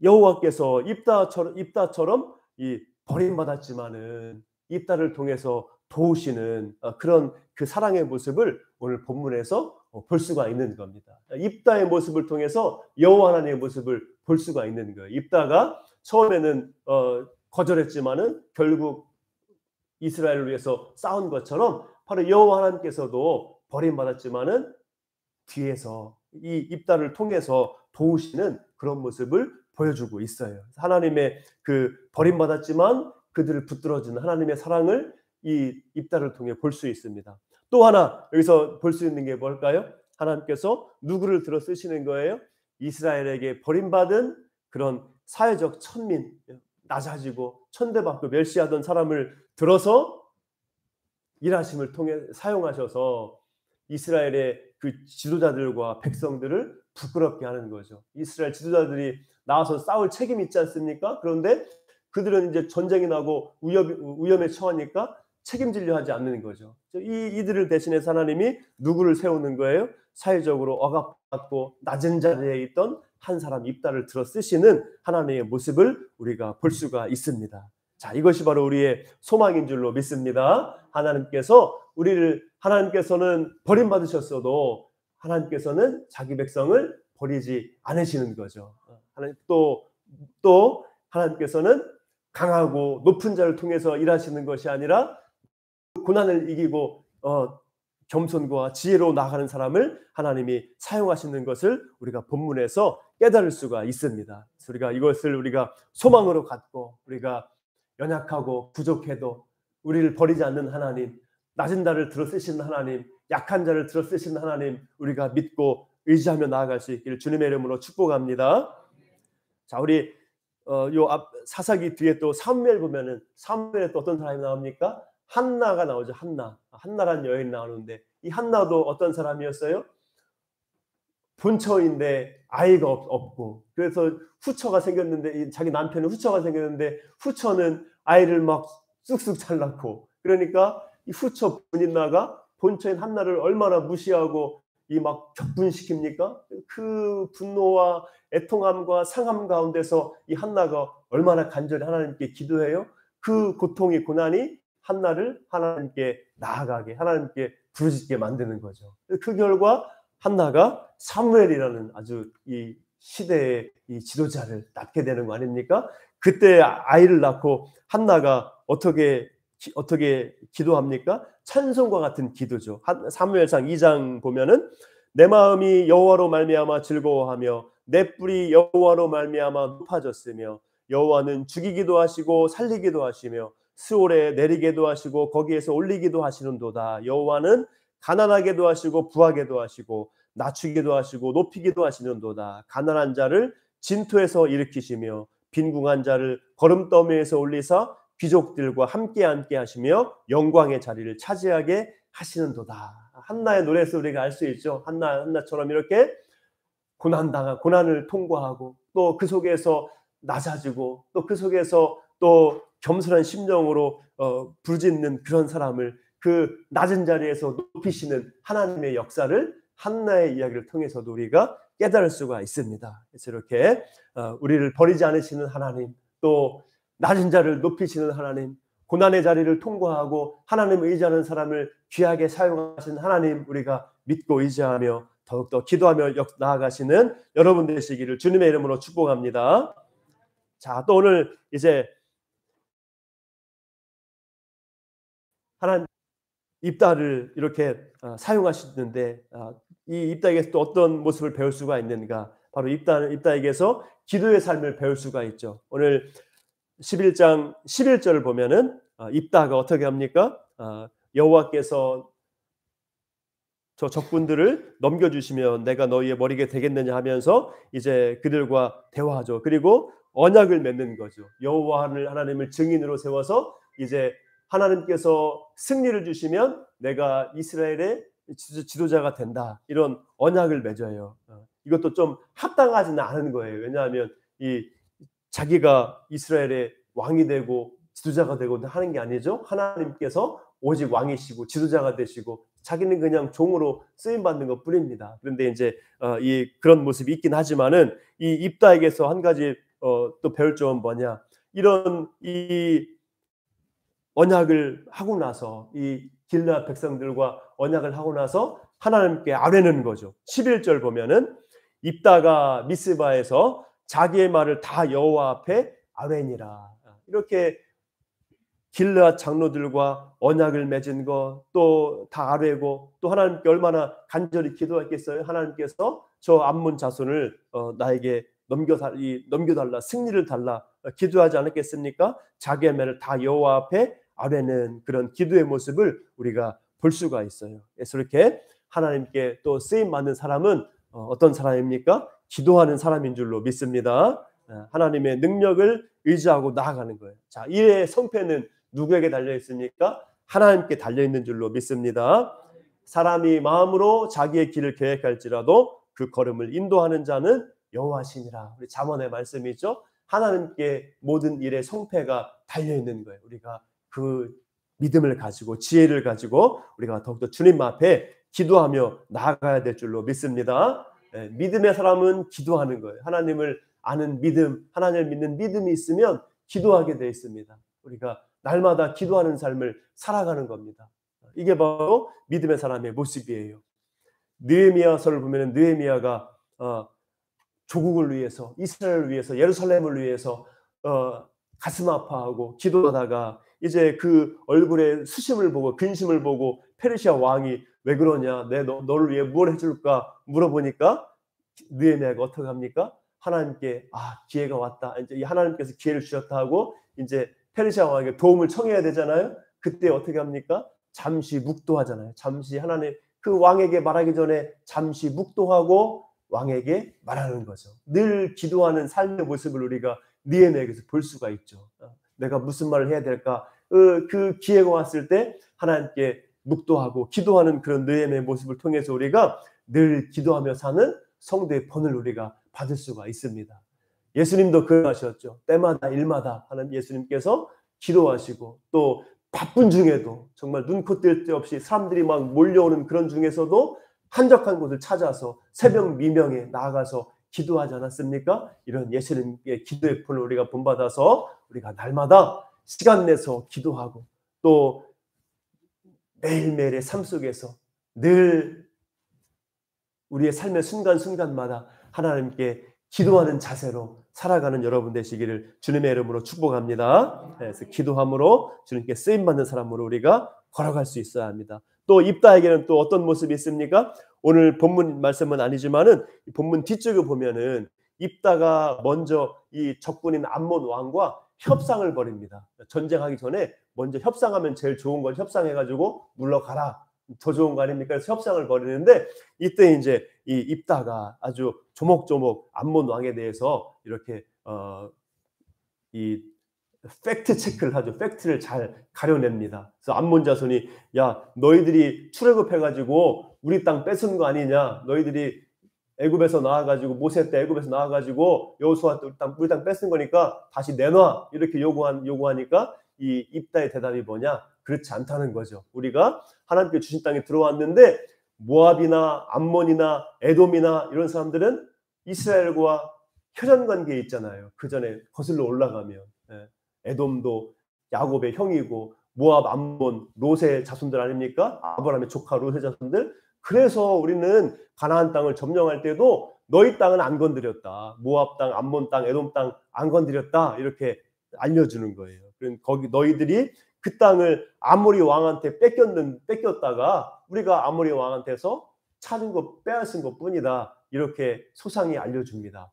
여호와께서 입다처럼 이 버림받았지만은 입다를 통해서 도우시는 그런 그 사랑의 모습을 오늘 본문에서 볼 수가 있는 겁니다. 입다의 모습을 통해서 여호와 하나님의 모습을 볼 수가 있는 거예요. 입다가 처음에는 거절했지만은 결국 이스라엘을 위해서 싸운 것처럼 바로 여호와 하나님께서도 버림받았지만은 뒤에서 이 입다를 통해서 도우시는 그런 모습을 보여주고 있어요. 하나님의 그 버림받았지만 그들을 붙들어주는 하나님의 사랑을 이 입다를 통해 볼 수 있습니다. 또 하나 여기서 볼 수 있는 게 뭘까요? 하나님께서 누구를 들어 쓰시는 거예요? 이스라엘에게 버림받은 그런 사회적 천민, 낮아지고 천대받고 멸시하던 사람을 들어서 일하심을 통해 사용하셔서 이스라엘의 그 지도자들과 백성들을 부끄럽게 하는 거죠. 이스라엘 지도자들이 나와서 싸울 책임이 있지 않습니까? 그런데 그들은 이제 전쟁이 나고 위험에 처하니까 책임지려 하지 않는 거죠. 이들을 대신해서 하나님이 누구를 세우는 거예요? 사회적으로 억압받고 낮은 자리에 있던 한 사람 입다를 들어 쓰시는 하나님의 모습을 우리가 볼 수가 있습니다. 자, 이것이 바로 우리의 소망인 줄로 믿습니다. 하나님께서는 버림받으셨어도 하나님께서는 자기 백성을 버리지 않으시는 거죠. 또 하나님께서는 강하고 높은 자를 통해서 일하시는 것이 아니라 고난을 이기고 겸손과 지혜로 나아가는 사람을 하나님이 사용하시는 것을 우리가 본문에서 깨달을 수가 있습니다. 그래서 우리가 소망으로 갖고 우리가 연약하고 부족해도 우리를 버리지 않는 하나님, 낮은 자를 들어 쓰시는 하나님, 약한 자를 들어 쓰시는 하나님, 우리가 믿고 의지하며 나아갈 수 있기를 주님의 이름으로 축복합니다. 자, 우리 요 앞 사사기 뒤에 또 사무엘 보면은 사무엘에 또 어떤 사람이 나옵니까? 한나가 나오죠. 한나라는 여인이 나오는데 이 한나도 어떤 사람이었어요? 본처인데 아이가 없고 그래서 후처가 생겼는데 자기 남편은 후처가 생겼는데 후처는 아이를 막 쑥쑥 잘 낳고 그러니까 이 후처 분인나가 본처인 한나를 얼마나 무시하고 이 막 격분시킵니까? 그 분노와 애통함과 상함 가운데서 이 한나가 얼마나 간절히 하나님께 기도해요? 그 고통이 고난이 한나를 하나님께 나아가게 하나님께 부르짖게 만드는 거죠. 그 결과 한나가 사무엘이라는 아주 이 시대의 이 지도자를 낳게 되는 거 아닙니까? 그때 아이를 낳고 한나가 어떻게 기도합니까? 찬송과 같은 기도죠. 사무엘상 2장 보면은 내 마음이 여호와로 말미암아 즐거워하며 내 뿔이 여호와로 말미암아 높아졌으며 여호와는 죽이기도 하시고 살리기도 하시며 스올에 내리게도 하시고 거기에서 올리기도 하시는도다. 여호와는 가난하게도 하시고 부하게도 하시고 낮추기도 하시고 높이기도 하시는도다. 가난한 자를 진토에서 일으키시며 빈궁한 자를 거름더미에서 올리사 귀족들과 함께 앉게 하시며 영광의 자리를 차지하게 하시는도다. 한나의 노래에서 우리가 알 수 있죠. 한나처럼 이렇게 고난을 통과하고 또 그 속에서 낮아지고 또 그 속에서 또 겸손한 심정으로 부르짖는 그런 사람을 그 낮은 자리에서 높이시는 하나님의 역사를 한나의 이야기를 통해서도 우리가 깨달을 수가 있습니다. 그래서 이렇게 우리를 버리지 않으시는 하나님, 또 낮은 자를 높이시는 하나님, 고난의 자리를 통과하고 하나님을 의지하는 사람을 귀하게 사용하시는 하나님, 우리가 믿고 의지하며 더욱더 기도하며 나아가시는 여러분 되시기를 주님의 이름으로 축복합니다. 자, 또 오늘 이제 하나님 입다를 이렇게 사용하시는데 이 입다에게서 또 어떤 모습을 배울 수가 있는가? 바로 입다에게서 기도의 삶을 배울 수가 있죠. 오늘 11장 11절을 보면은 입다가 어떻게 합니까? 여호와께서 저 적군들을 넘겨주시면 내가 너희의 머리가 되겠느냐 하면서 이제 그들과 대화하죠. 그리고 언약을 맺는 거죠. 여호와를 하나님을 증인으로 세워서 이제 하나님께서 승리를 주시면 내가 이스라엘의 지도자가 된다. 이런 언약을 맺어요. 이것도 좀 합당하지는 않은 거예요. 왜냐하면 이 자기가 이스라엘의 왕이 되고 지도자가 되고 하는 게 아니죠. 하나님께서 오직 왕이시고 지도자가 되시고 자기는 그냥 종으로 쓰임 받는 것 뿐입니다. 그런데 이제 그런 모습이 있긴 하지만은 이 입다에게서 한 가지 또 배울 점은 뭐냐? 이런 이 언약을 하고 나서 이 길르앗 백성들과 언약을 하고 나서 하나님께 아뢰는 거죠. 11절 보면은 입다가 미스바에서 자기의 말을 다 여호와 앞에 아뢰니라. 이렇게 길르앗 장로들과 언약을 맺은 거 또 다 아뢰고 또 하나님께 얼마나 간절히 기도했겠어요. 하나님께서 저 암몬 자손을 나에게 넘겨달라, 승리를 달라 기도하지 않았겠습니까? 자기의 말을 다 여호와 앞에 아뢰는 그런 기도의 모습을 우리가 볼 수가 있어요. 그래서 이렇게 하나님께 또 쓰임 받는 사람은 어떤 사람입니까? 기도하는 사람인 줄로 믿습니다. 하나님의 능력을 의지하고 나아가는 거예요. 자, 이의 성패는 누구에게 달려 있습니까? 하나님께 달려 있는 줄로 믿습니다. 사람이 마음으로 자기의 길을 계획할지라도 그 걸음을 인도하는 자는 여호와시니라. 우리 잠언의 말씀이죠. 하나님께 모든 일의 성패가 달려 있는 거예요. 우리가 그 믿음을 가지고 지혜를 가지고 우리가 더욱더 주님 앞에 기도하며 나아가야 될 줄로 믿습니다. 믿음의 사람은 기도하는 거예요. 하나님을 아는 믿음, 하나님을 믿는 믿음이 있으면 기도하게 되어 있습니다. 우리가 날마다 기도하는 삶을 살아가는 겁니다. 이게 바로 믿음의 사람의 모습이에요. 느헤미야서를 보면 느헤미야가 조국을 위해서, 이스라엘을 위해서, 예루살렘을 위해서 가슴 아파하고 기도하다가 이제 그 얼굴에 수심을 보고 근심을 보고 페르시아 왕이 왜 그러냐, 너를 위해 뭘 해줄까 물어보니까 느헤미야가 어떻게 합니까? 하나님께 기회가 왔다. 이제 하나님께서 기회를 주셨다 하고 이제 페르시아 왕에게 도움을 청해야 되잖아요. 그때 어떻게 합니까? 잠시 묵도하잖아요. 잠시 하나님 그 왕에게 말하기 전에 잠시 묵도하고 왕에게 말하는 거죠. 늘 기도하는 삶의 모습을 우리가 느헤미야에게서 볼 수가 있죠. 내가 무슨 말을 해야 될까? 그 기회가 왔을 때 하나님께 묵도하고 기도하는 그런 느헤미야의 모습을 통해서 우리가 늘 기도하며 사는 성도의 본을 우리가 받을 수가 있습니다. 예수님도 그러하셨죠. 때마다 일마다 하나님 예수님께서 기도하시고 또 바쁜 중에도 정말 눈코 뜰 데 없이 사람들이 막 몰려오는 그런 중에서도 한적한 곳을 찾아서 새벽 미명에 나아가서 기도하지 않았습니까? 이런 예수님의 기도의 본을 우리가 본받아서 우리가 날마다 시간 내서 기도하고 또 매일매일의 삶 속에서 늘 우리의 삶의 순간순간마다 하나님께 기도하는 자세로 살아가는 여러분 되시기를 주님의 이름으로 축복합니다. 그래서 기도함으로 주님께 쓰임받는 사람으로 우리가 걸어갈 수 있어야 합니다. 또 입다에게는 또 어떤 모습이 있습니까? 오늘 본문 말씀은 아니지만은 본문 뒤쪽에 보면은 입다가 먼저 이 적군인 암몬 왕과 협상을 벌입니다. 전쟁하기 전에 먼저 협상하면 제일 좋은 건 협상해가지고 물러가라. 더 좋은 거 아닙니까? 그래서 협상을 벌이는데 이때 이제 이 입다가 아주 조목조목 암몬 왕에 대해서 이렇게 이 팩트 체크를 하죠. 팩트를 잘 가려냅니다. 그래서 암몬 자손이 야 너희들이 출애굽해가지고 우리 땅 뺏은 거 아니냐? 너희들이 애굽에서 나와가지고 모세 때 애굽에서 나와가지고 여호수아 때 우리 땅 뺏은 거니까 다시 내놔 이렇게 요구하니까 이 입다의 대답이 뭐냐? 그렇지 않다는 거죠. 우리가 하나님께 주신 땅에 들어왔는데 모압이나 암몬이나 에돔이나 이런 사람들은 이스라엘과 혈연 관계에 있잖아요. 그 전에 거슬러 올라가면 에돔도 야곱의 형이고 모압, 암몬, 롯의 자손들 아닙니까? 아브라함의 조카 롯의 자손들. 그래서 우리는 가나안 땅을 점령할 때도 너희 땅은 안 건드렸다. 모압 땅, 암몬 땅, 에돔 땅 안 건드렸다. 이렇게 알려주는 거예요. 거기 너희들이 그 땅을 아모리 왕한테 뺏겼다가 우리가 아모리 왕한테서 찾은 것 빼앗은 것뿐이다. 이렇게 소상히 알려줍니다.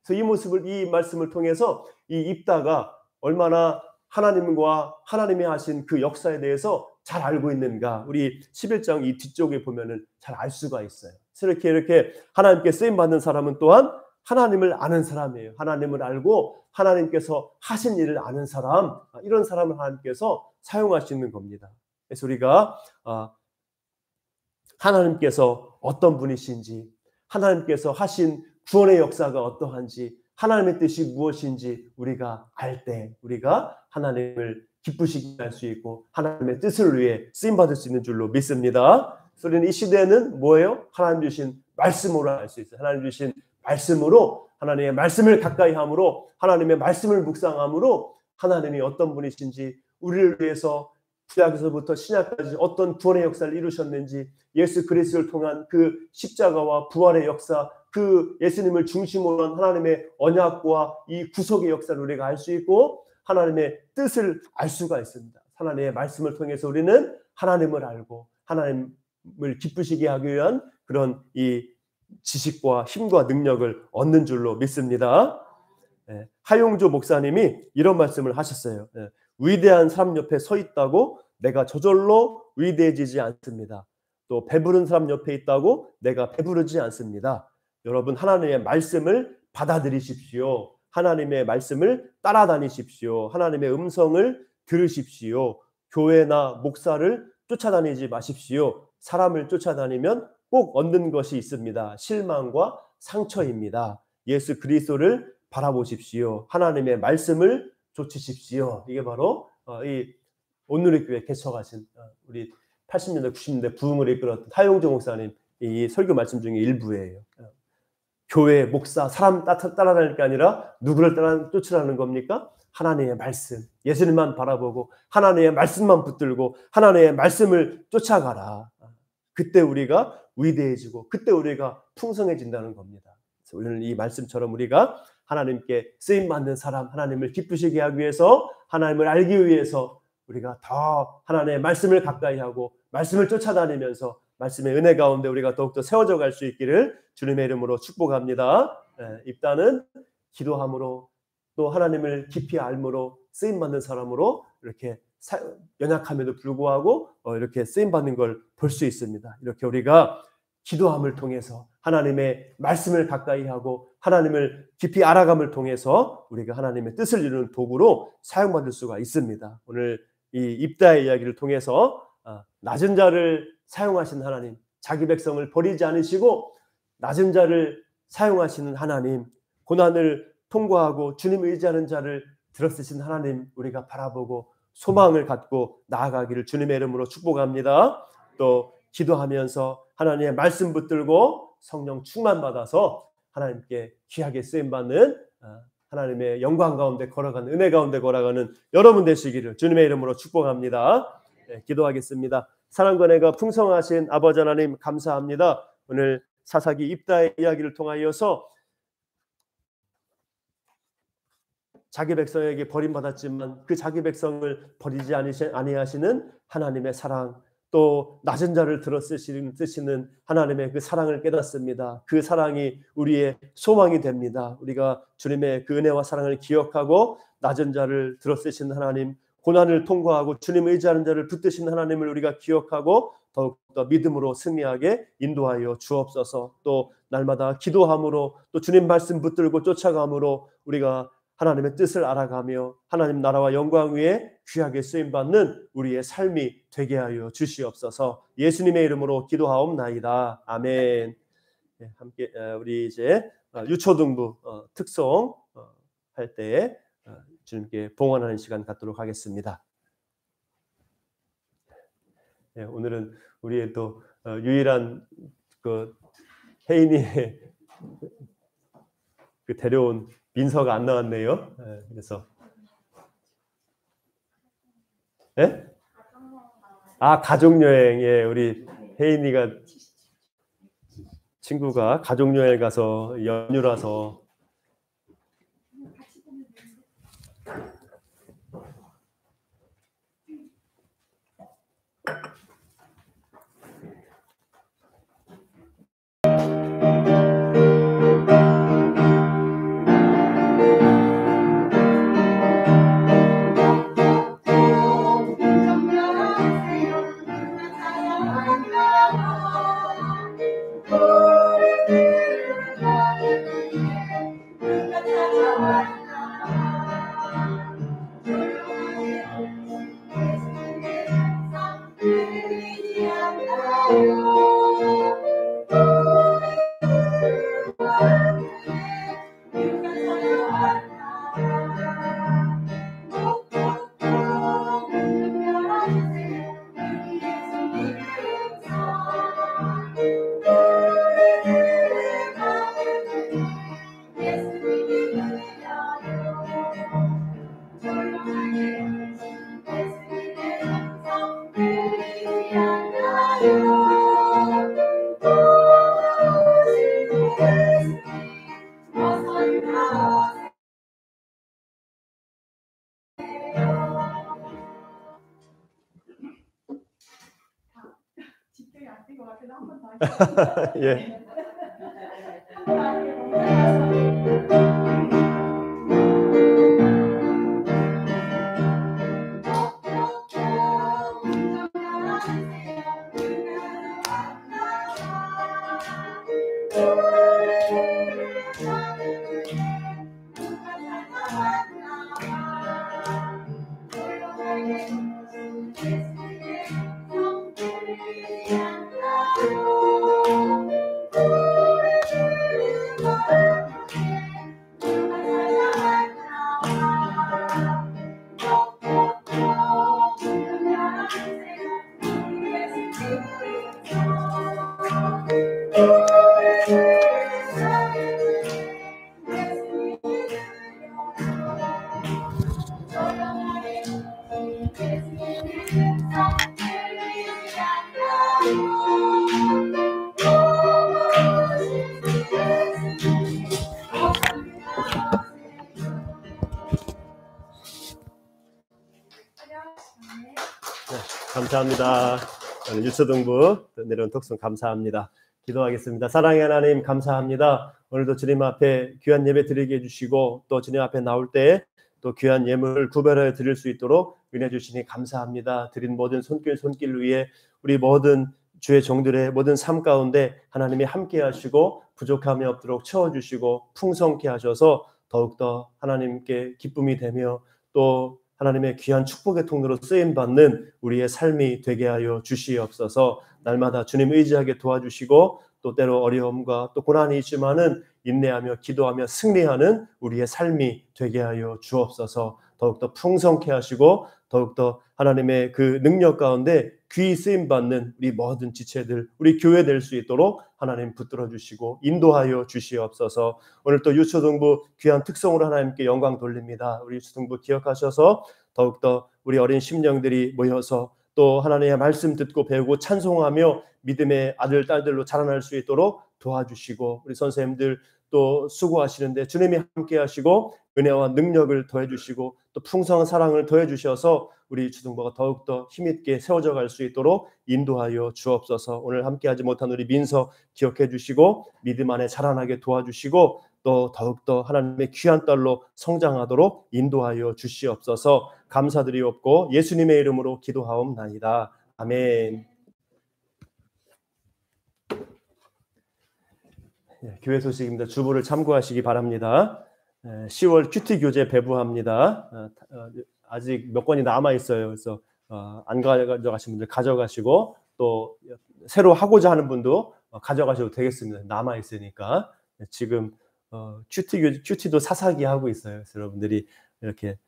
그래서 이 모습을 이 말씀을 통해서 이 입다가 얼마나 하나님과 하나님이 하신 그 역사에 대해서 잘 알고 있는가. 우리 11장 이 뒤쪽에 보면은 잘 알 수가 있어요. 이렇게 하나님께 쓰임 받는 사람은 또한 하나님을 아는 사람이에요. 하나님을 알고 하나님께서 하신 일을 아는 사람, 이런 사람을 하나님께서 사용하시는 겁니다. 그래서 우리가 하나님께서 어떤 분이신지, 하나님께서 하신 구원의 역사가 어떠한지, 하나님의 뜻이 무엇인지 우리가 알 때 우리가 하나님을 기쁘시게 할 수 있고 하나님의 뜻을 위해 쓰임받을 수 있는 줄로 믿습니다. 그래서 우리는 이 시대에는 뭐예요? 하나님 주신 말씀으로 알 수 있어요. 하나님 주신 말씀으로, 하나님의 말씀을 가까이 함으로, 하나님의 말씀을 묵상함으로 하나님이 어떤 분이신지, 우리를 위해서 구약에서부터 신약까지 어떤 구원의 역사를 이루셨는지, 예수 그리스도를 통한 그 십자가와 부활의 역사, 그 예수님을 중심으로 한 하나님의 언약과 이 구속의 역사를 우리가 알 수 있고 하나님의 뜻을 알 수가 있습니다. 하나님의 말씀을 통해서 우리는 하나님을 알고 하나님을 기쁘시게 하기 위한 그런 이 지식과 힘과 능력을 얻는 줄로 믿습니다. 하용조 목사님이 이런 말씀을 하셨어요. 위대한 사람 옆에 서 있다고 내가 저절로 위대해지지 않습니다. 또 배부른 사람 옆에 있다고 내가 배부르지 않습니다. 여러분 하나님의 말씀을 받아들이십시오. 하나님의 말씀을 따라다니십시오. 하나님의 음성을 들으십시오. 교회나 목사를 쫓아다니지 마십시오. 사람을 쫓아다니면 꼭 얻는 것이 있습니다. 실망과 상처입니다. 예수 그리스도를 바라보십시오. 하나님의 말씀을 좇으십시오. 이게 바로 이 온누리교회 개척하신 우리 80년대 90년대 부흥을 이끌었던 하용조 목사님 이 설교 말씀 중에 일부예요. 교회 목사 사람 따라다닐 게 아니라 누구를 쫓으라는 겁니까? 하나님의 말씀, 예수님만 바라보고 하나님의 말씀만 붙들고 하나님의 말씀을 쫓아가라. 그때 우리가 위대해지고 그때 우리가 풍성해진다는 겁니다. 그래서 오늘 이 말씀처럼 우리가 하나님께 쓰임받는 사람, 하나님을 기쁘시게 하기 위해서, 하나님을 알기 위해서 우리가 더 하나님의 말씀을 가까이 하고 말씀을 쫓아다니면서 말씀의 은혜 가운데 우리가 더욱더 세워져 갈 수 있기를 주님의 이름으로 축복합니다. 입단은 기도함으로 또 하나님을 깊이 알므로 쓰임받는 사람으로 이렇게 연약함에도 불구하고 이렇게 쓰임받는 걸 볼 수 있습니다. 이렇게 우리가 기도함을 통해서 하나님의 말씀을 가까이 하고 하나님을 깊이 알아감을 통해서 우리가 하나님의 뜻을 이루는 도구로 사용받을 수가 있습니다. 오늘 이 입다의 이야기를 통해서 낮은 자를 사용하신 하나님, 자기 백성을 버리지 않으시고 낮은 자를 사용하시는 하나님, 고난을 통과하고 주님 의지하는 자를 들어쓰신 하나님 우리가 바라보고 소망을 갖고 나아가기를 주님의 이름으로 축복합니다. 또 기도하면서 하나님의 말씀 붙들고 성령 충만 받아서 하나님께 귀하게 쓰임받는 하나님의 영광 가운데 걸어가는, 은혜 가운데 걸어가는 여러분 되시기를 주님의 이름으로 축복합니다. 기도하겠습니다. 사랑과 은혜가 풍성하신 아버지 하나님 감사합니다. 오늘 사사기 입다의 이야기를 통하여서 자기 백성에게 버림받았지만 그 자기 백성을 버리지 아니하시는 하나님의 사랑, 또 낮은 자를 쓰시는 하나님의 그 사랑을 깨닫습니다. 그 사랑이 우리의 소망이 됩니다. 우리가 주님의 그 은혜와 사랑을 기억하고 낮은 자를 쓰시는 하나님, 고난을 통과하고 주님 의지하는 자를 붙드시는 하나님을 우리가 기억하고 더욱더 믿음으로 승리하게 인도하여 주옵소서. 또 날마다 기도함으로 또 주님 말씀 붙들고 쫓아감으로 우리가 하나님의 뜻을 알아가며 하나님 나라와 영광 위에 귀하게 쓰임받는 우리의 삶이 되게 하여 주시옵소서. 예수님의 이름으로 기도하옵나이다. 아멘. 함께 우리 이제 유초등부 특송 할 때에 주님께 봉헌하는 시간 갖도록 하겠습니다. 오늘은 우리의 또 유일한 그 혜인이의 그 데려온 민서가 안 나왔네요. 그래서 가족 여행에 우리 혜인이가 친구가 가족 여행 가서 연휴라서 예. 감사합니다. 유초등부 내려온 톡송 감사합니다. 기도하겠습니다. 사랑의 하나님 감사합니다. 오늘도 주님 앞에 귀한 예배 드리게 해주시고 또 주님 앞에 나올 때 또 귀한 예물을 구별하여 드릴 수 있도록 은혜 주시니 감사합니다. 드린 모든 손길 위에 우리 모든 주의 종들의 모든 삶 가운데 하나님이 함께 하시고 부족함이 없도록 채워주시고 풍성케 하셔서 더욱더 하나님께 기쁨이 되며 또 하나님의 귀한 축복의 통로로 쓰임받는 우리의 삶이 되게 하여 주시옵소서. 날마다 주님 의지하게 도와주시고 또 때로 어려움과 또 고난이 있지만은 인내하며 기도하며 승리하는 우리의 삶이 되게 하여 주옵소서. 더욱더 풍성케 하시고 더욱더 하나님의 그 능력 가운데 귀히 쓰임받는 우리 모든 지체들 우리 교회 될 수 있도록 하나님 붙들어 주시고 인도하여 주시옵소서. 오늘 또 유초등부 귀한 특성으로 하나님께 영광 돌립니다. 우리 유초등부 기억하셔서 더욱더 우리 어린 심령들이 모여서 또 하나님의 말씀 듣고 배우고 찬송하며 믿음의 아들 딸들로 자라날 수 있도록 도와주시고 우리 선생님들 또 수고하시는데 주님이 함께 하시고 은혜와 능력을 더해 주시고 또 풍성한 사랑을 더해 주셔서 우리 주등부가 더욱더 힘있게 세워져 갈 수 있도록 인도하여 주옵소서. 오늘 함께하지 못한 우리 민서 기억해 주시고 믿음 안에 자라나게 도와주시고 또 더욱더 하나님의 귀한 딸로 성장하도록 인도하여 주시옵소서. 감사드리옵고 예수님의 이름으로 기도하옵나이다. 아멘. 교회 소식입니다. 주보를 참고하시기 바랍니다. 10월 큐티 교재 배부합니다. 아직 몇 권이 남아 있어요. 그래서 안 가져가신 분들 가져가시고 또 새로 하고자 하는 분도 가져가셔도 되겠습니다. 남아 있으니까 지금 큐티도 사사기 하고 있어요. 그래서 여러분들이 이렇게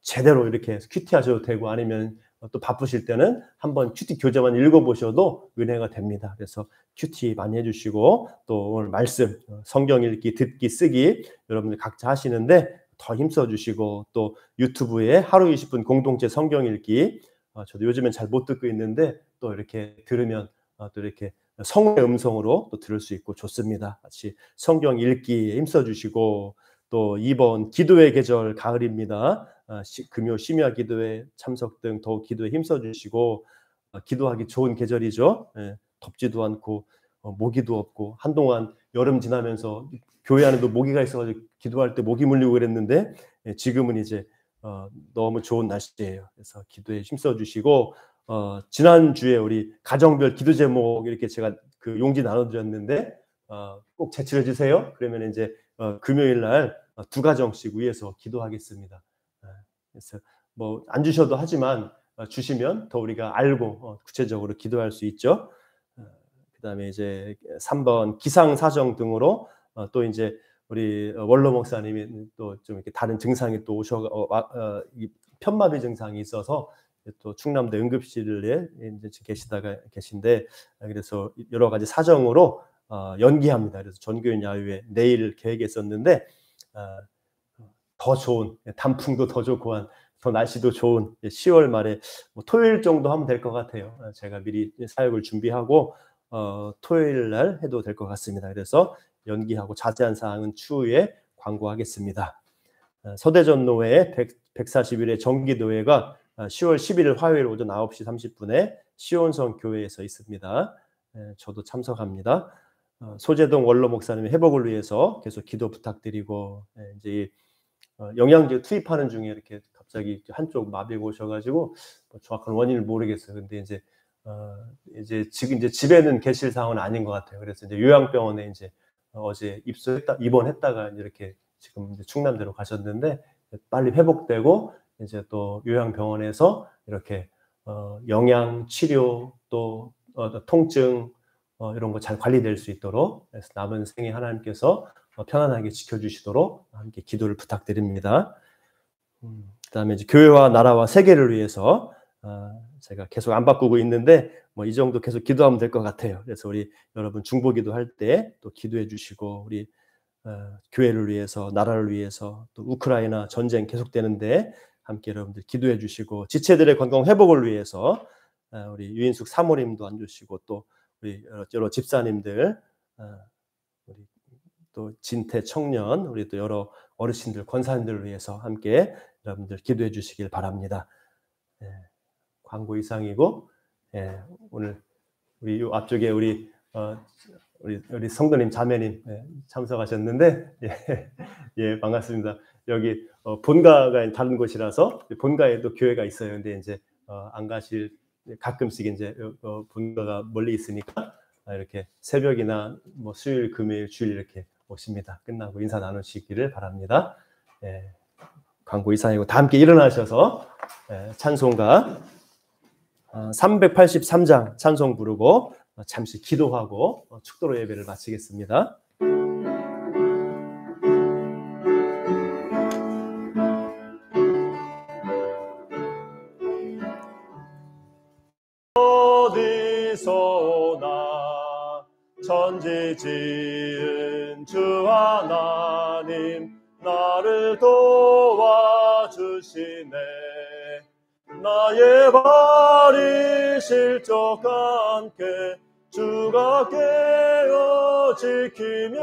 제대로 이렇게 큐티 하셔도 되고 아니면 또 바쁘실 때는 한번 큐티 교재만 읽어보셔도 은혜가 됩니다. 그래서 큐티 많이 해주시고 또 오늘 말씀 성경 읽기 듣기 쓰기 여러분들 각자 하시는데 더 힘써주시고 또 유튜브에 하루 20분 공동체 성경 읽기 저도 요즘엔 잘 못 듣고 있는데 또 이렇게 들으면 또 이렇게 성의 음성으로 또 들을 수 있고 좋습니다. 같이 성경 읽기에 힘써주시고 또 이번 기도의 계절 가을입니다. 금요 심야 기도회 참석 등 더욱 기도에 힘써주시고 기도하기 좋은 계절이죠. 덥지도 않고 모기도 없고 한동안 여름 지나면서 교회 안에도 모기가 있어가지고 기도할 때 모기 물리고 그랬는데 지금은 이제 너무 좋은 날씨예요. 그래서 기도에 힘써주시고 지난주에 우리 가정별 기도 제목 이렇게 제가 그 용지 나눠드렸는데 꼭 제출해 주세요. 그러면 이제 금요일 날 2가정씩 위해서 기도하겠습니다. 그래서 뭐 안 주셔도 하지만 주시면 더 우리가 알고 구체적으로 기도할 수 있죠. 그다음에 이제 3번 기상 사정 등으로 또 이제 우리 원로 목사님이 또 좀 이렇게 다른 증상이 또 편마비 증상이 있어서 또 충남대 응급실에 이제 계신데 그래서 여러 가지 사정으로 연기합니다. 그래서 전교인 야유회 내일 계획했었는데 더 좋은 단풍도 더 좋고 더 날씨도 좋은 10월 말에 뭐 토요일 정도 하면 될 것 같아요. 제가 미리 사역을 준비하고 토요일 날 해도 될 것 같습니다. 그래서 연기하고 자세한 사항은 추후에 광고하겠습니다. 서대전노회 140일의 정기도회가 10월 11일 화요일 오전 9시 30분에 시온성 교회에서 있습니다. 저도 참석합니다. 소재동 원로 목사님의 회복을 위해서 계속 기도 부탁드리고 이제 영양제 투입하는 중에 이렇게 갑자기 한쪽 마비가 오셔가지고 정확한 원인을 모르겠어요. 근데 이제 지금 이제 집에는 계실 상황은 아닌 것 같아요. 그래서 이제 요양병원에 이제 어제 입원했다가 이렇게 지금 이제 충남대로 가셨는데 빨리 회복되고 이제 또 요양병원에서 이렇게 영양 치료 또 통증 이런 거 잘 관리될 수 있도록 그래서 남은 생에 하나님께서 편안하게 지켜주시도록 함께 기도를 부탁드립니다. 그다음에 이제 교회와 나라와 세계를 위해서 제가 계속 안 바꾸고 있는데 뭐 이 정도 계속 기도하면 될 것 같아요. 그래서 우리 여러분 중보기도 할 때 또 기도해 주시고 우리 교회를 위해서 나라를 위해서 또 우크라이나 전쟁 계속되는데 함께 여러분들 기도해 주시고 지체들의 건강 회복을 위해서 우리 유인숙 사모님도 앉으시고 또 우리 여러 집사님들 우리 또 진태 청년 우리 또 여러 어르신들 권사님들을 위해서 함께 여러분들 기도해 주시길 바랍니다. 광고 이상이고 오늘 우리 요 앞쪽에 우리 성도님 자매님 참석하셨는데 반갑습니다. 여기 본가가 다른 곳이라서 본가에도 교회가 있어요. 근데 이제 안 가실 가끔씩 이제 본가가 멀리 있으니까 이렇게 새벽이나 뭐 수요일, 금요일, 주일 이렇게 오십니다. 끝나고 인사 나누시기를 바랍니다. 광고 이상이고 다 함께 일어나셔서 찬송가 383장 찬송 부르고 잠시 기도하고 축도로 예배를 마치겠습니다. 어디서나 천지 지은 주 하나님 나를 도와주시네. 나의 발이 실족 않게 주가 깨어 지키며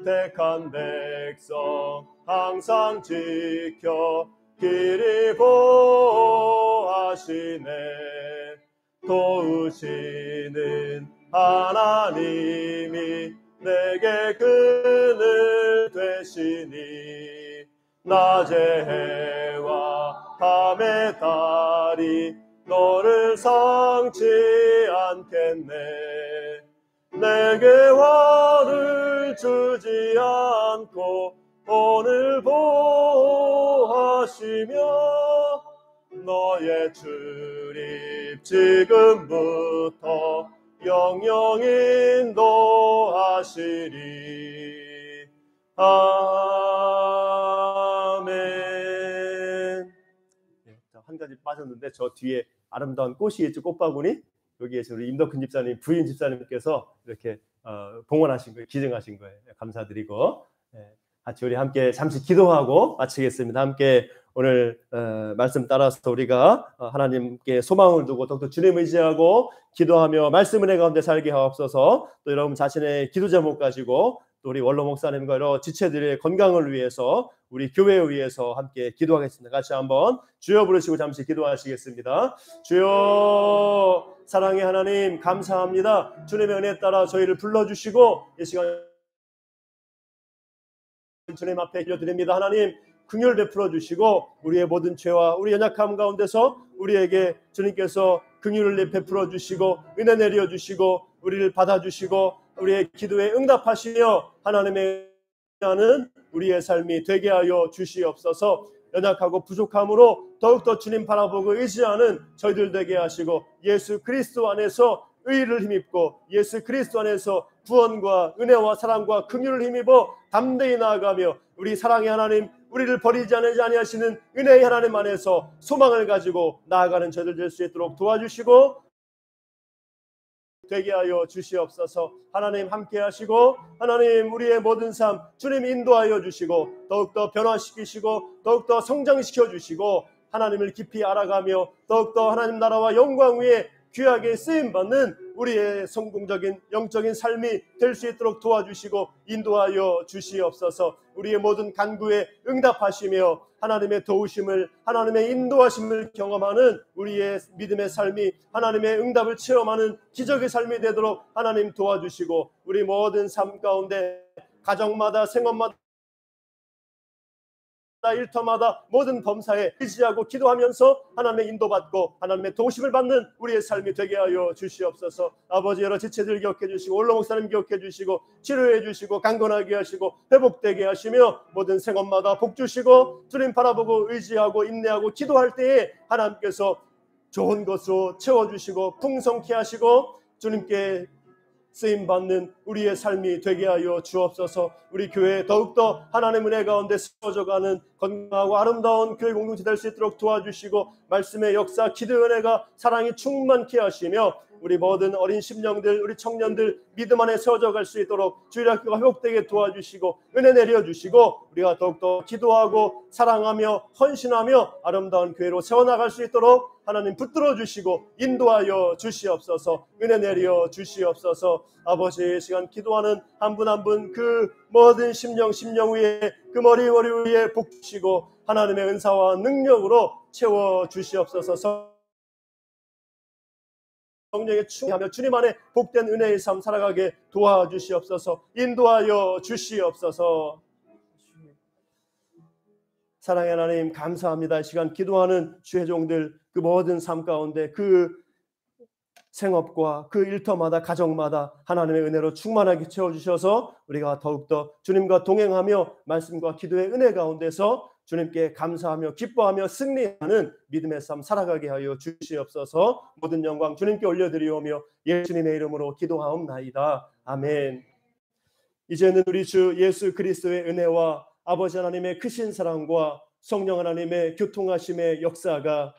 택한 백성 항상 지켜 길이 보호하시네. 도우시는 하나님이 내게 그늘 되시니 낮의 해와 밤의 달이 너를 상치 않겠네. 내게 화를 주지 않고 오늘 보호하시며 너의 출입 지금부터 영영 인도하시리. 아멘. 한 가지 빠졌는데 저 뒤에 아름다운 꽃이 있죠. 꽃바구니. 여기에 우리 임덕훈 집사님, 부인 집사님께서 이렇게 봉헌하신 거예요. 기증하신 거예요. 감사드리고 같이 우리 함께 잠시 기도하고 마치겠습니다. 함께 오늘 말씀 따라서 우리가 하나님께 소망을 두고 더욱더 주님 의지하고 기도하며 말씀 은혜 가운데 살게 하옵소서. 또 여러분 자신의 기도 제목 가지고 또 우리 원로 목사님과 여러 지체들의 건강을 위해서 우리 교회를 위해서 함께 기도하겠습니다. 같이 한번 주여 부르시고 잠시 기도하시겠습니다. 주여 사랑의 하나님 감사합니다. 주님의 은혜 따라 저희를 불러주시고 이 시간 주님 앞에 기도드립니다. 하나님 긍휼 베풀어 주시고 우리의 모든 죄와 우리 연약함 가운데서 우리에게 주님께서 긍휼을 베풀어 주시고 은혜 내려 주시고 우리를 받아주시고 우리의 기도에 응답하시며 하나님의 하는 우리의 삶이 되게 하여 주시옵소서. 연약하고 부족함으로 더욱더 주님 바라보고 의지하는 저희들 되게 하시고 예수 그리스도 안에서 의를 힘입고 예수 그리스도 안에서 구원과 은혜와 사랑과 긍휼을 힘입어 담대히 나아가며 우리 사랑의 하나님 우리를 버리지 아니하시는 은혜의 하나님 안에서 소망을 가지고 나아가는 저희들 될 수 있도록 도와주시고 되게 하여 주시옵소서. 하나님 함께 하시고 하나님 우리의 모든 삶 주님 인도하여 주시고 더욱더 변화시키시고 더욱더 성장시켜 주시고 하나님을 깊이 알아가며 더욱더 하나님 나라와 영광 위에 귀하게 쓰임받는 우리의 성공적인 영적인 삶이 될 수 있도록 도와주시고 인도하여 주시옵소서. 우리의 모든 간구에 응답하시며 하나님의 도우심을 하나님의 인도하심을 경험하는 우리의 믿음의 삶이 하나님의 응답을 체험하는 기적의 삶이 되도록 하나님 도와주시고 우리 모든 삶 가운데 가정마다 생업마다 일터마다 모든 범사에 의지하고 기도하면서 하나님의 인도받고 하나님의 도우심을 받는 우리의 삶이 되게 하여 주시옵소서. 아버지 여러 지체들 기억해 주시고 원로 목사님 기억해 주시고 치료해 주시고 강건하게 하시고 회복되게 하시며 모든 생업마다 복 주시고 주님 바라보고 의지하고 인내하고 기도할 때에 하나님께서 좋은 것으로 채워주시고 풍성케 하시고 주님께 쓰임받는 우리의 삶이 되게 하여 주옵소서. 우리 교회에 더욱더 하나님의 은혜 가운데 세워져가는 건강하고 아름다운 교회 공동체 될 수 있도록 도와주시고 말씀의 역사 기도의 은혜가 사랑이 충만케 하시며 우리 모든 어린 심령들, 우리 청년들 믿음 안에 세워져 갈 수 있도록 주일 학교가 회복되게 도와주시고 은혜 내려주시고 우리가 더욱더 기도하고 사랑하며 헌신하며 아름다운 교회로 세워나갈 수 있도록 하나님 붙들어 주시고 인도하여 주시옵소서. 은혜 내려 주시옵소서. 아버지, 이 시간 기도하는 한 분 한 분 그 모든 심령 위에 그 머리 위에 복 주시고 하나님의 은사와 능력으로 채워 주시옵소서. 성령에 충만하며 주님 안에 복된 은혜의 삶 살아가게 도와주시옵소서. 인도하여 주시옵소서. 사랑의 하나님, 감사합니다. 이 시간 기도하는 주의 종들 그 모든 삶 가운데 그 생업과 그 일터마다 가정마다 하나님의 은혜로 충만하게 채워주셔서 우리가 더욱더 주님과 동행하며 말씀과 기도의 은혜 가운데서 주님께 감사하며 기뻐하며 승리하는 믿음의 삶 살아가게 하여 주시옵소서. 모든 영광 주님께 올려드리오며 예수님의 이름으로 기도하옵나이다. 아멘. 이제는 우리 주 예수 그리스도의 은혜와 아버지 하나님의 크신 사랑과 성령 하나님의 교통하심의 역사가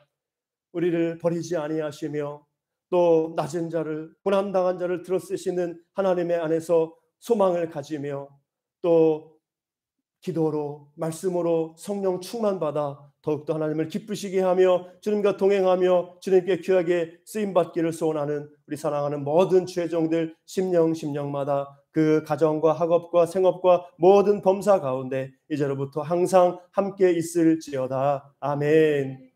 우리를 버리지 아니하시며 또 낮은 자를 고난당한 자를 들어쓰시는 하나님의 안에서 소망을 가지며 또 기도로 말씀으로 성령 충만받아 더욱더 하나님을 기쁘시게 하며 주님과 동행하며 주님께 귀하게 쓰임받기를 소원하는 우리 사랑하는 모든 주의 종들 심령마다 그 가정과 학업과 생업과 모든 범사 가운데 이제로부터 항상 함께 있을지어다. 아멘.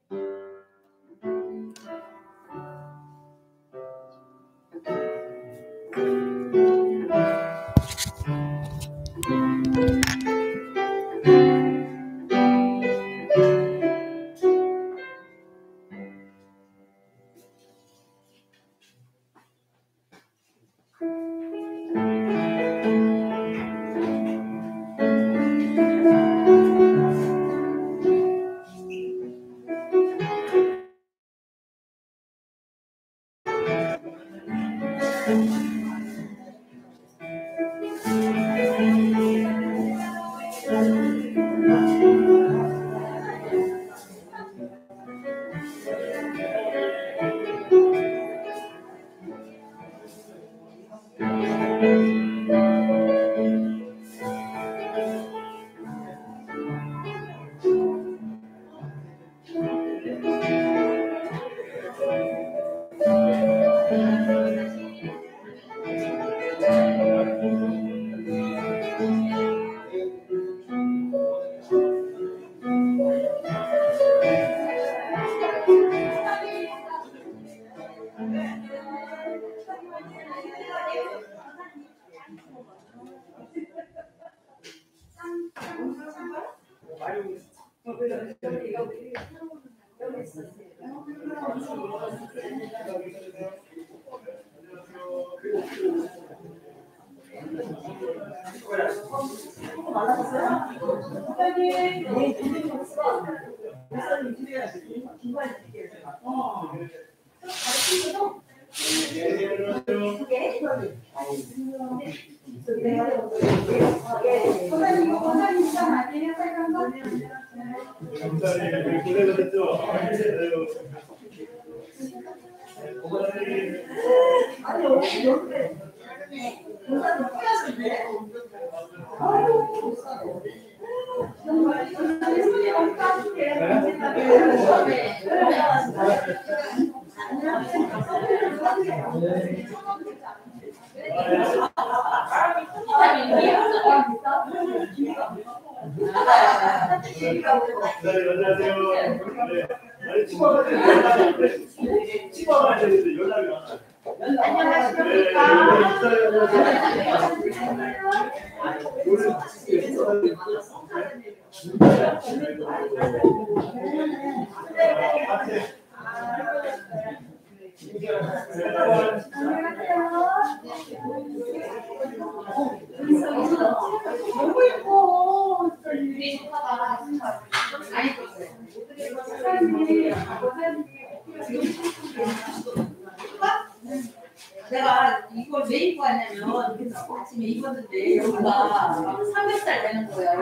내가 이걸 왜 입고 왔냐면 아침에 입었는데 여기가 삼겹살 되는 거야.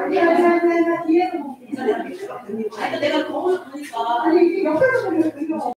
아니 내가 거울 보니까